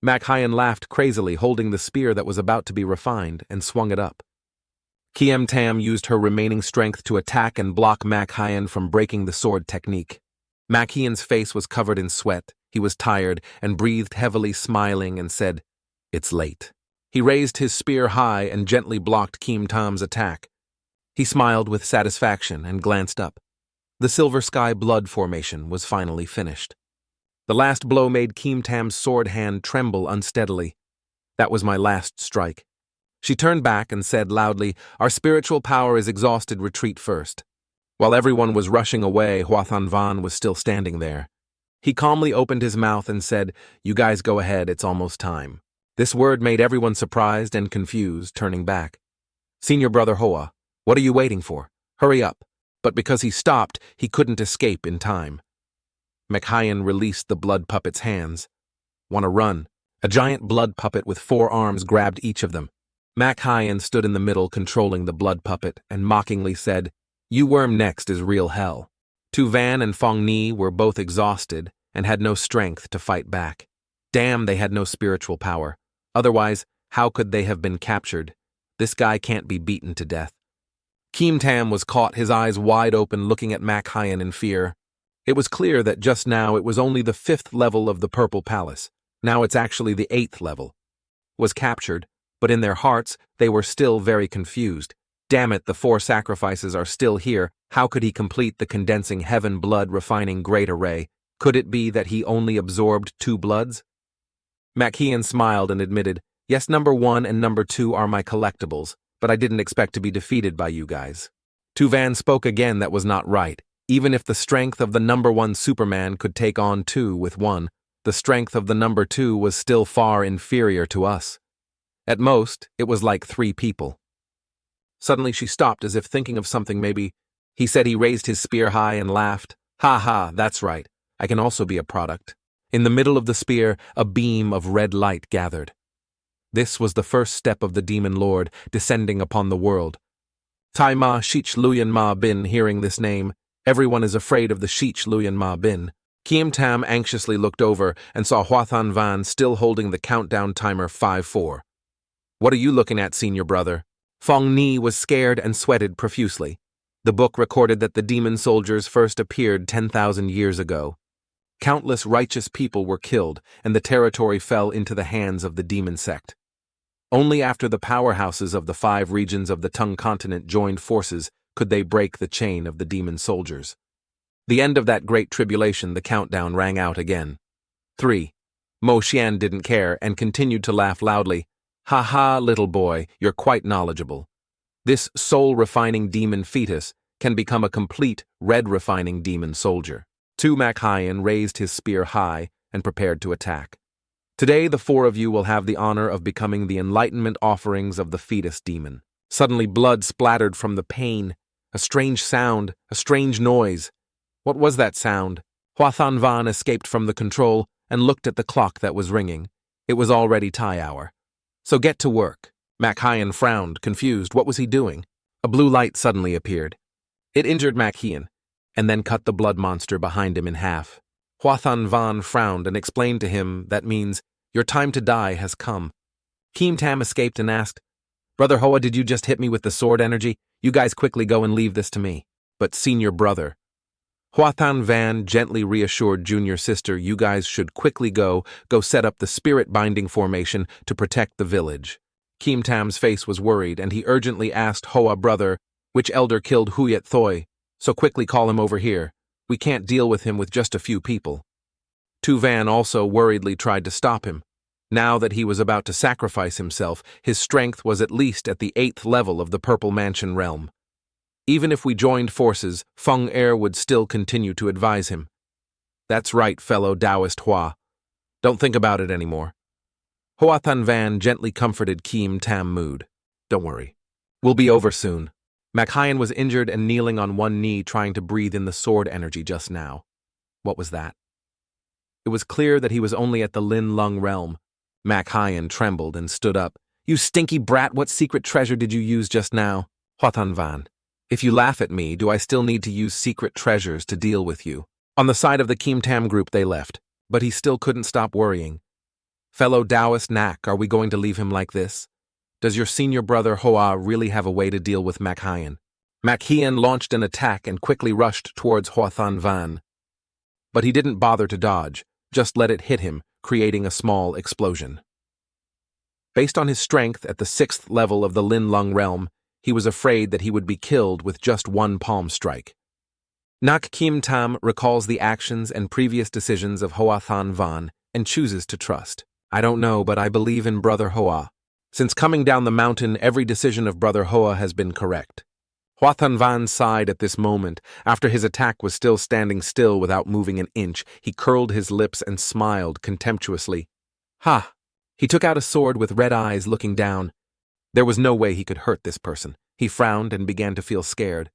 S1: Machian laughed crazily, holding the spear that was about to be refined, and swung it up. Kiem Tam used her remaining strength to attack and block Machian from breaking the sword technique. Machian's face was covered in sweat. He was tired and breathed heavily, smiling, and said, "It's late." He raised his spear high and gently blocked Kiem Tam's attack. He smiled with satisfaction and glanced up. The silver sky blood formation was finally finished. The last blow made Kiem Tam's sword hand tremble unsteadily. That was my last strike. She turned back and said loudly, "Our spiritual power is exhausted, retreat first." While everyone was rushing away, Hua Van was still standing there. He calmly opened his mouth and said, "You guys go ahead, it's almost time." This word made everyone surprised and confused, turning back. "Senior brother Hoa, what are you waiting for? Hurry up." But because he stopped, he couldn't escape in time. Machian released the blood puppet's hands. "Wanna run?" A giant blood puppet with 4 arms grabbed each of them. Machian stood in the middle controlling the blood puppet and mockingly said, "You worm next is real hell." Tu Van and Fong Ni were both exhausted and had no strength to fight back. Damn, they had no spiritual power. Otherwise, how could they have been captured? This guy can't be beaten to death. Kiem Tam was caught, his eyes wide open, looking at Machian in fear. It was clear that just now it was only the 5th level of the Purple Palace. Now it's actually the 8th level. Was captured, but in their hearts, they were still very confused. Damn it, the 4 sacrifices are still here. How could he complete the condensing heaven blood refining great array? Could it be that he only absorbed 2 bloods? Machian smiled and admitted, "Yes, number 1 and number 2 are my collectibles, but I didn't expect to be defeated by you guys." Tu Van spoke again. That was not right. Even if the strength of the number 1 Superman could take on 2 with 1, the strength of the number 2 was still far inferior to us. At most, it was like 3 people. Suddenly she stopped as if thinking of something. Maybe. He said. He raised his spear high and laughed. "Ha ha, that's right. I can also be a product." In the middle of the spear, a beam of red light gathered. This was the first step of the Demon Lord descending upon the world. Tai Ma Shich Luyan Ma Bin. Hearing this name, everyone is afraid of the Shich Luyan Ma Bin. Kiem Tam anxiously looked over and saw Hua Van still holding the countdown timer 5-4. "What are you looking at, senior brother?" Fong Ni was scared and sweated profusely. The book recorded that the demon soldiers first appeared 10,000 years ago. Countless righteous people were killed, and the territory fell into the hands of the demon sect. Only after the powerhouses of the 5 regions of the Tung continent joined forces could they break the chain of the demon soldiers. The end of that great tribulation, the countdown rang out again. 3. Mo Xian didn't care and continued to laugh loudly. "Ha ha, little boy, you're quite knowledgeable. This soul-refining demon fetus can become a complete red-refining demon soldier." Tu Machian raised his spear high and prepared to attack. "Today the 4 of you will have the honor of becoming the enlightenment offerings of the fetus demon." Suddenly blood splattered from the pain. A strange sound, a strange noise. What was that sound? Hua Van escaped from the control and looked at the clock that was ringing. It was already Thai hour. "So get to work." Machian frowned, confused. What was he doing? A blue light suddenly appeared. It injured Machian, and then cut the blood monster behind him in half. Hua Van frowned and explained to him that means, "Your time to die has come." Kim Tam escaped and asked, Brother Hoa, did you just hit me with the sword energy? You guys quickly go and leave this to me. But senior brother, Hoa Than Van gently reassured junior sister, you guys should quickly go set up the spirit binding formation to protect the village. Kim Tam's face was worried, and he urgently asked Hoa, brother, which elder killed Huyet Thoi? So quickly call him over here. We can't deal with him with just a few people. Tu Van also worriedly tried to stop him. Now that he was about to sacrifice himself, his strength was at least at the 8th level of the Purple Mansion realm. Even if we joined forces, Feng Er would still continue to advise him. That's right, fellow Taoist Hua. Don't think about it anymore. Hoa Than Van gently comforted Kim Tam mood. Don't worry. We'll be over soon. Machyun was injured and kneeling on one knee trying to breathe in the sword energy just now. What was that? It was clear that he was only at the Lin Lung realm. Machyun trembled and stood up. You stinky brat, what secret treasure did you use just now? Hoa Than Van. If you laugh at me, do I still need to use secret treasures to deal with you? On the side of the Kim Tam group they left, but he still couldn't stop worrying. Fellow Taoist Nak, are we going to leave him like this? Does your senior brother Hoa really have a way to deal with Machyun? Machyun launched an attack and quickly rushed towards Hoa Than Van. But he didn't bother to dodge, just let it hit him, creating a small explosion. Based on his strength at the 6th level of the Lin Lung realm, he was afraid that he would be killed with just one palm strike. Nak Kim Tam recalls the actions and previous decisions of Hoa Than Van and chooses to trust. I don't know, but I believe in Brother Hoa. Since coming down the mountain, every decision of Brother Hoa has been correct. Hoa Than Van sighed at this moment. After his attack was still standing still without moving an inch, he curled his lips and smiled contemptuously. Ha! He took out a sword with red eyes looking down. There was no way he could hurt this person. He frowned and began to feel scared.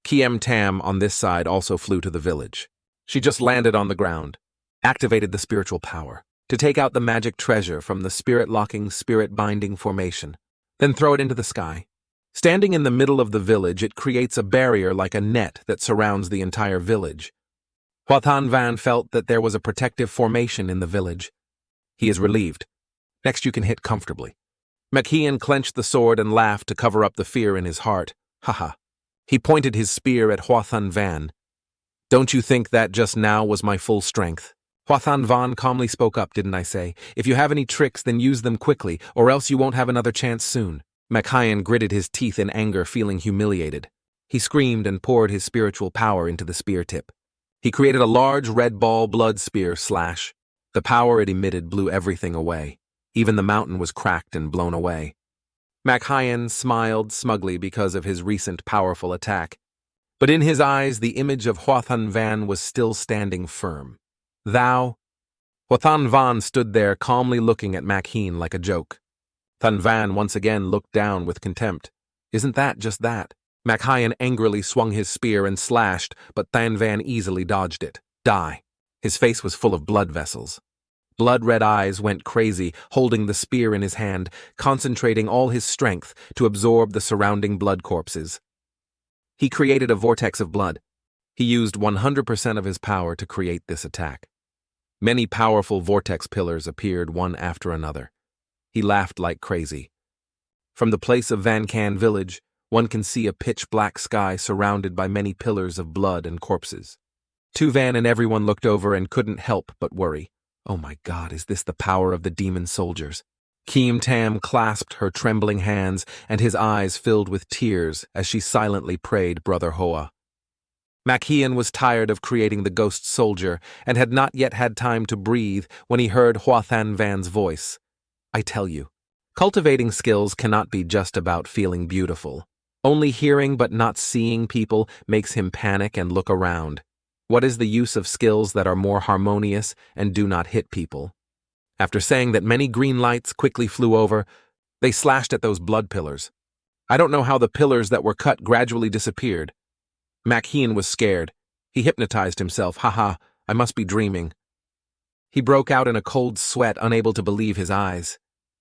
S1: Kim Tam on this side also flew to the village. She just landed on the ground, activated the spiritual power to take out the magic treasure from the spirit-locking, spirit-binding formation, then throw it into the sky. Standing in the middle of the village, it creates a barrier like a net that surrounds the entire village. Hoa Than Van felt that there was a protective formation in the village. He is relieved. Next you can hit comfortably. Machyun clenched the sword and laughed to cover up the fear in his heart. Haha. He pointed his spear at Hoa Than Van. Don't you think that just now was my full strength? Hoa Than Van calmly spoke up, didn't I say? If you have any tricks, then use them quickly, or else you won't have another chance soon. Machyun gritted his teeth in anger, feeling humiliated. He screamed and poured his spiritual power into the spear tip. He created a large red ball blood spear slash. The power it emitted blew everything away. Even the mountain was cracked and blown away. Machyun smiled smugly because of his recent powerful attack. But in his eyes, the image of Hoa Than Van was still standing firm. Thou? Hoa Than Van stood there calmly looking at Machyun like a joke. Than Van once again looked down with contempt. Isn't that just that? Machyun angrily swung his spear and slashed, but Than Van easily dodged it. Die. His face was full of blood vessels. Blood-red eyes went crazy, holding the spear in his hand, concentrating all his strength to absorb the surrounding blood corpses. He created a vortex of blood. He used 100% of his power to create this attack. Many powerful vortex pillars appeared one after another. He laughed like crazy. From the place of Van Can village, one can see a pitch-black sky surrounded by many pillars of blood and corpses. Tu Van and everyone looked over and couldn't help but worry. Oh my God, is this the power of the demon soldiers? Kim Tam clasped her trembling hands, and his eyes filled with tears as she silently prayed Brother Hoa. Machyun was tired of creating the ghost soldier and had not yet had time to breathe when he heard Hoa Than Van's voice. I tell you, cultivating skills cannot be just about feeling beautiful. Only hearing but not seeing people makes him panic and look around. What is the use of skills that are more harmonious and do not hit people? After saying that, many green lights quickly flew over. They slashed at those blood pillars. I don't know how the pillars that were cut gradually disappeared. Machyun was scared. He hypnotized himself. Haha, I must be dreaming. He broke out in a cold sweat, unable to believe his eyes.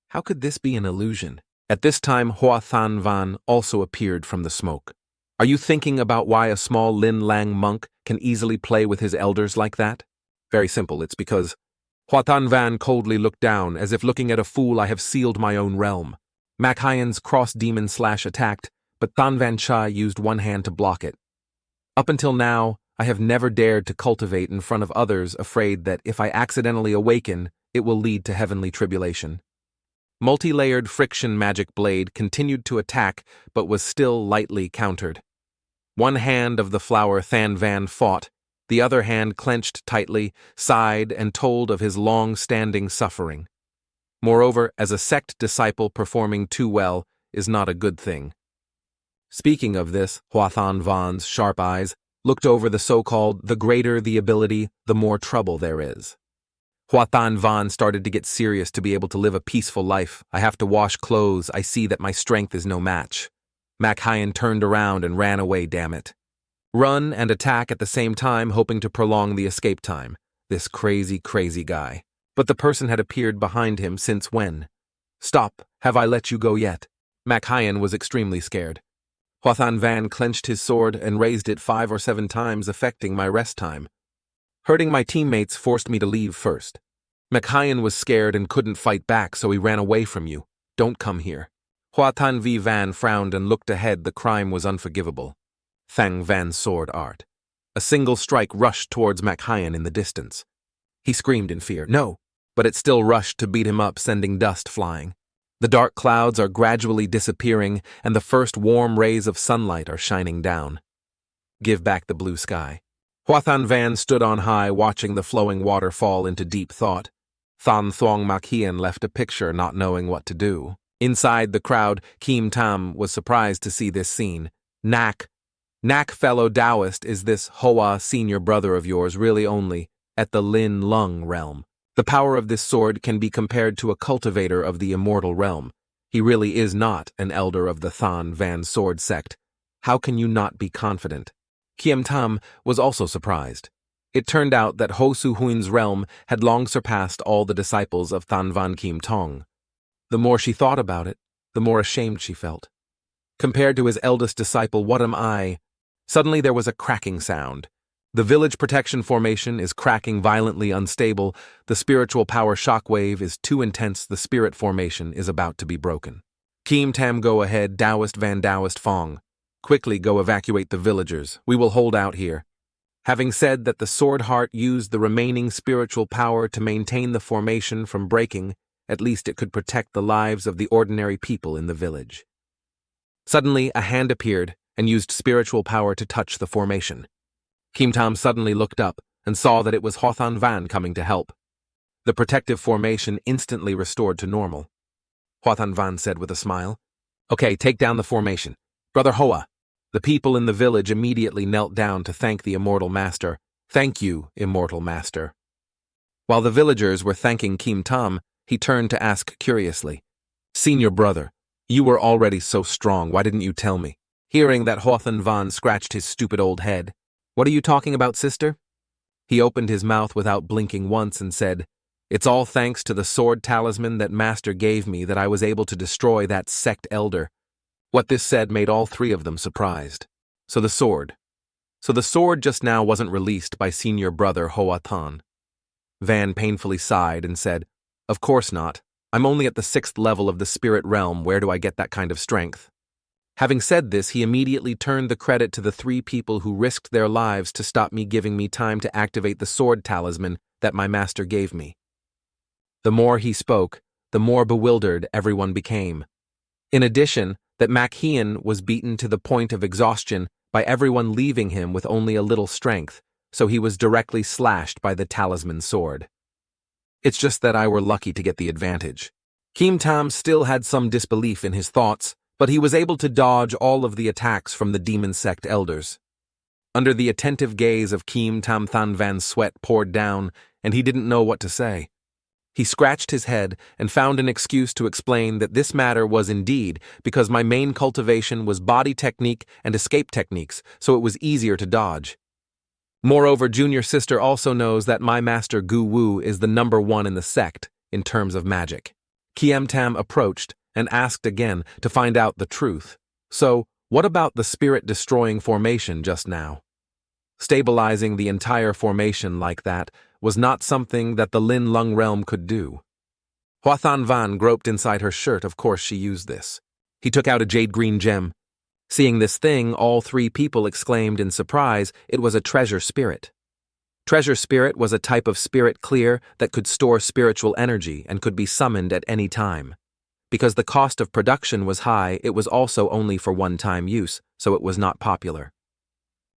S1: How could this be an illusion? At this time, Hoa Than Van also appeared from the smoke. Are you thinking about why a small Lin Lang monk can easily play with his elders like that? Very simple, it's because Hua Thanvan coldly looked down, as if looking at a fool. I have sealed my own realm. Mac Hyen's cross-demon slash attacked, but Thanvan Chai used one hand to block it. Up until now, I have never dared to cultivate in front of others, afraid that if I accidentally awaken, it will lead to heavenly tribulation. Multi-layered friction magic blade continued to attack, but was still lightly countered. One hand of the flower Thanvan fought, the other hand clenched tightly, sighed, and told of his long-standing suffering. Moreover, as a sect disciple, performing too well is not a good thing. Speaking of this, Hua Thanvan's sharp eyes looked over the so-called "the greater the ability, the more trouble there is." Hua Thanvan started to get serious. To be able to live a peaceful life, I have to wash clothes. I see that my strength is no match. Mac Hyen turned around and ran away, damn it. Run and attack at the same time, hoping to prolong the escape time. This crazy guy. But the person had appeared behind him. Since when? Stop, have I let you go yet? Mac Hyen was extremely scared. Hua Thanvan clenched his sword and raised it 5 or 7 times, affecting my rest time. Hurting my teammates forced me to leave first. Mac Hyen was scared and couldn't fight back, so he ran away from you. Don't come here. Hua Thanvan frowned and looked ahead. The crime was unforgivable. Thanvan's sword art. A single strike rushed towards Mac Hyen in the distance. He screamed in fear, no, but it still rushed to beat him up, sending dust flying. The dark clouds are gradually disappearing, and the first warm rays of sunlight are shining down. Give back the blue sky. Hua Thanvan stood on high, watching the flowing water fall into deep thought. Than Thuong Mac Hyen left a picture, not knowing what to do. Inside the crowd, Kim Tam was surprised to see this scene. Nak, fellow Taoist, is this Hoa senior brother of yours really only at the Lin Lung realm? The power of this sword can be compared to a cultivator of the immortal realm. He really is not an elder of the Thanvan sword sect. How can you not be confident? Kim Tam was also surprised. It turned out that Ho Su Huin's realm had long surpassed all the disciples of Thanvan Kim Tong. The more she thought about it, the more ashamed she felt. Compared to his eldest disciple, what am I? Suddenly there was a cracking sound. The village protection formation is cracking, violently unstable. The spiritual power shockwave is too intense. The spirit formation is about to be broken. Kim Tam, go ahead, Taoist Van Taoist Fong. Quickly go evacuate the villagers. We will hold out here. Having said that, the sword heart used the remaining spiritual power to maintain the formation from breaking, at least it could protect the lives of the ordinary people in the village. Suddenly, a hand appeared and used spiritual power to touch the formation. Kim Tam suddenly looked up and saw that it was Hua Thanvan coming to help. The protective formation instantly restored to normal. Hua Thanvan said with a smile, "Okay, take down the formation. Brother Hoa." The people in the village immediately knelt down to thank the immortal master. "Thank you, immortal master." While the villagers were thanking Kim Tam, he turned to ask curiously, "Senior brother, you were already so strong, why didn't you tell me?" Hearing that, Hua Thanvan scratched his stupid old head. "What are you talking about, sister?" He opened his mouth without blinking once and said, "It's all thanks to the sword talisman that master gave me that I was able to destroy that sect elder." What this said made all 3 of them surprised. So the sword just now wasn't released by senior brother Hoa Than. Van painfully sighed and said, "Of course not. I'm only at the 6th level of the spirit realm. Where do I get that kind of strength?" Having said this, he immediately turned the credit to the 3 people who risked their lives to stop me, giving me time to activate the sword talisman that my master gave me. The more he spoke, the more bewildered everyone became. In addition, that Mac Hyen was beaten to the point of exhaustion by everyone, leaving him with only a little strength, so he was directly slashed by the talisman sword. It's just that I were lucky to get the advantage. Kim Tam still had some disbelief in his thoughts, but he was able to dodge all of the attacks from the demon sect elders. Under the attentive gaze of Kim Tam, Thanvan's sweat poured down, and he didn't know what to say. He scratched his head and found an excuse to explain that this matter was indeed because my main cultivation was body technique and escape techniques, so it was easier to dodge. Moreover, junior sister also knows that my master Gu Wu is the #1 in the sect in terms of magic. Kim Tam approached and asked again to find out the truth. So, what about the spirit-destroying formation just now? Stabilizing the entire formation like that was not something that the Lin Lung realm could do. Hua Thanvan groped inside her shirt. Of course she used this. He took out a jade green gem. Seeing this thing, all three people exclaimed in surprise it was a treasure spirit. Treasure spirit was a type of spirit clear that could store spiritual energy and could be summoned at any time. Because the cost of production was high, it was also only for one-time use, so it was not popular.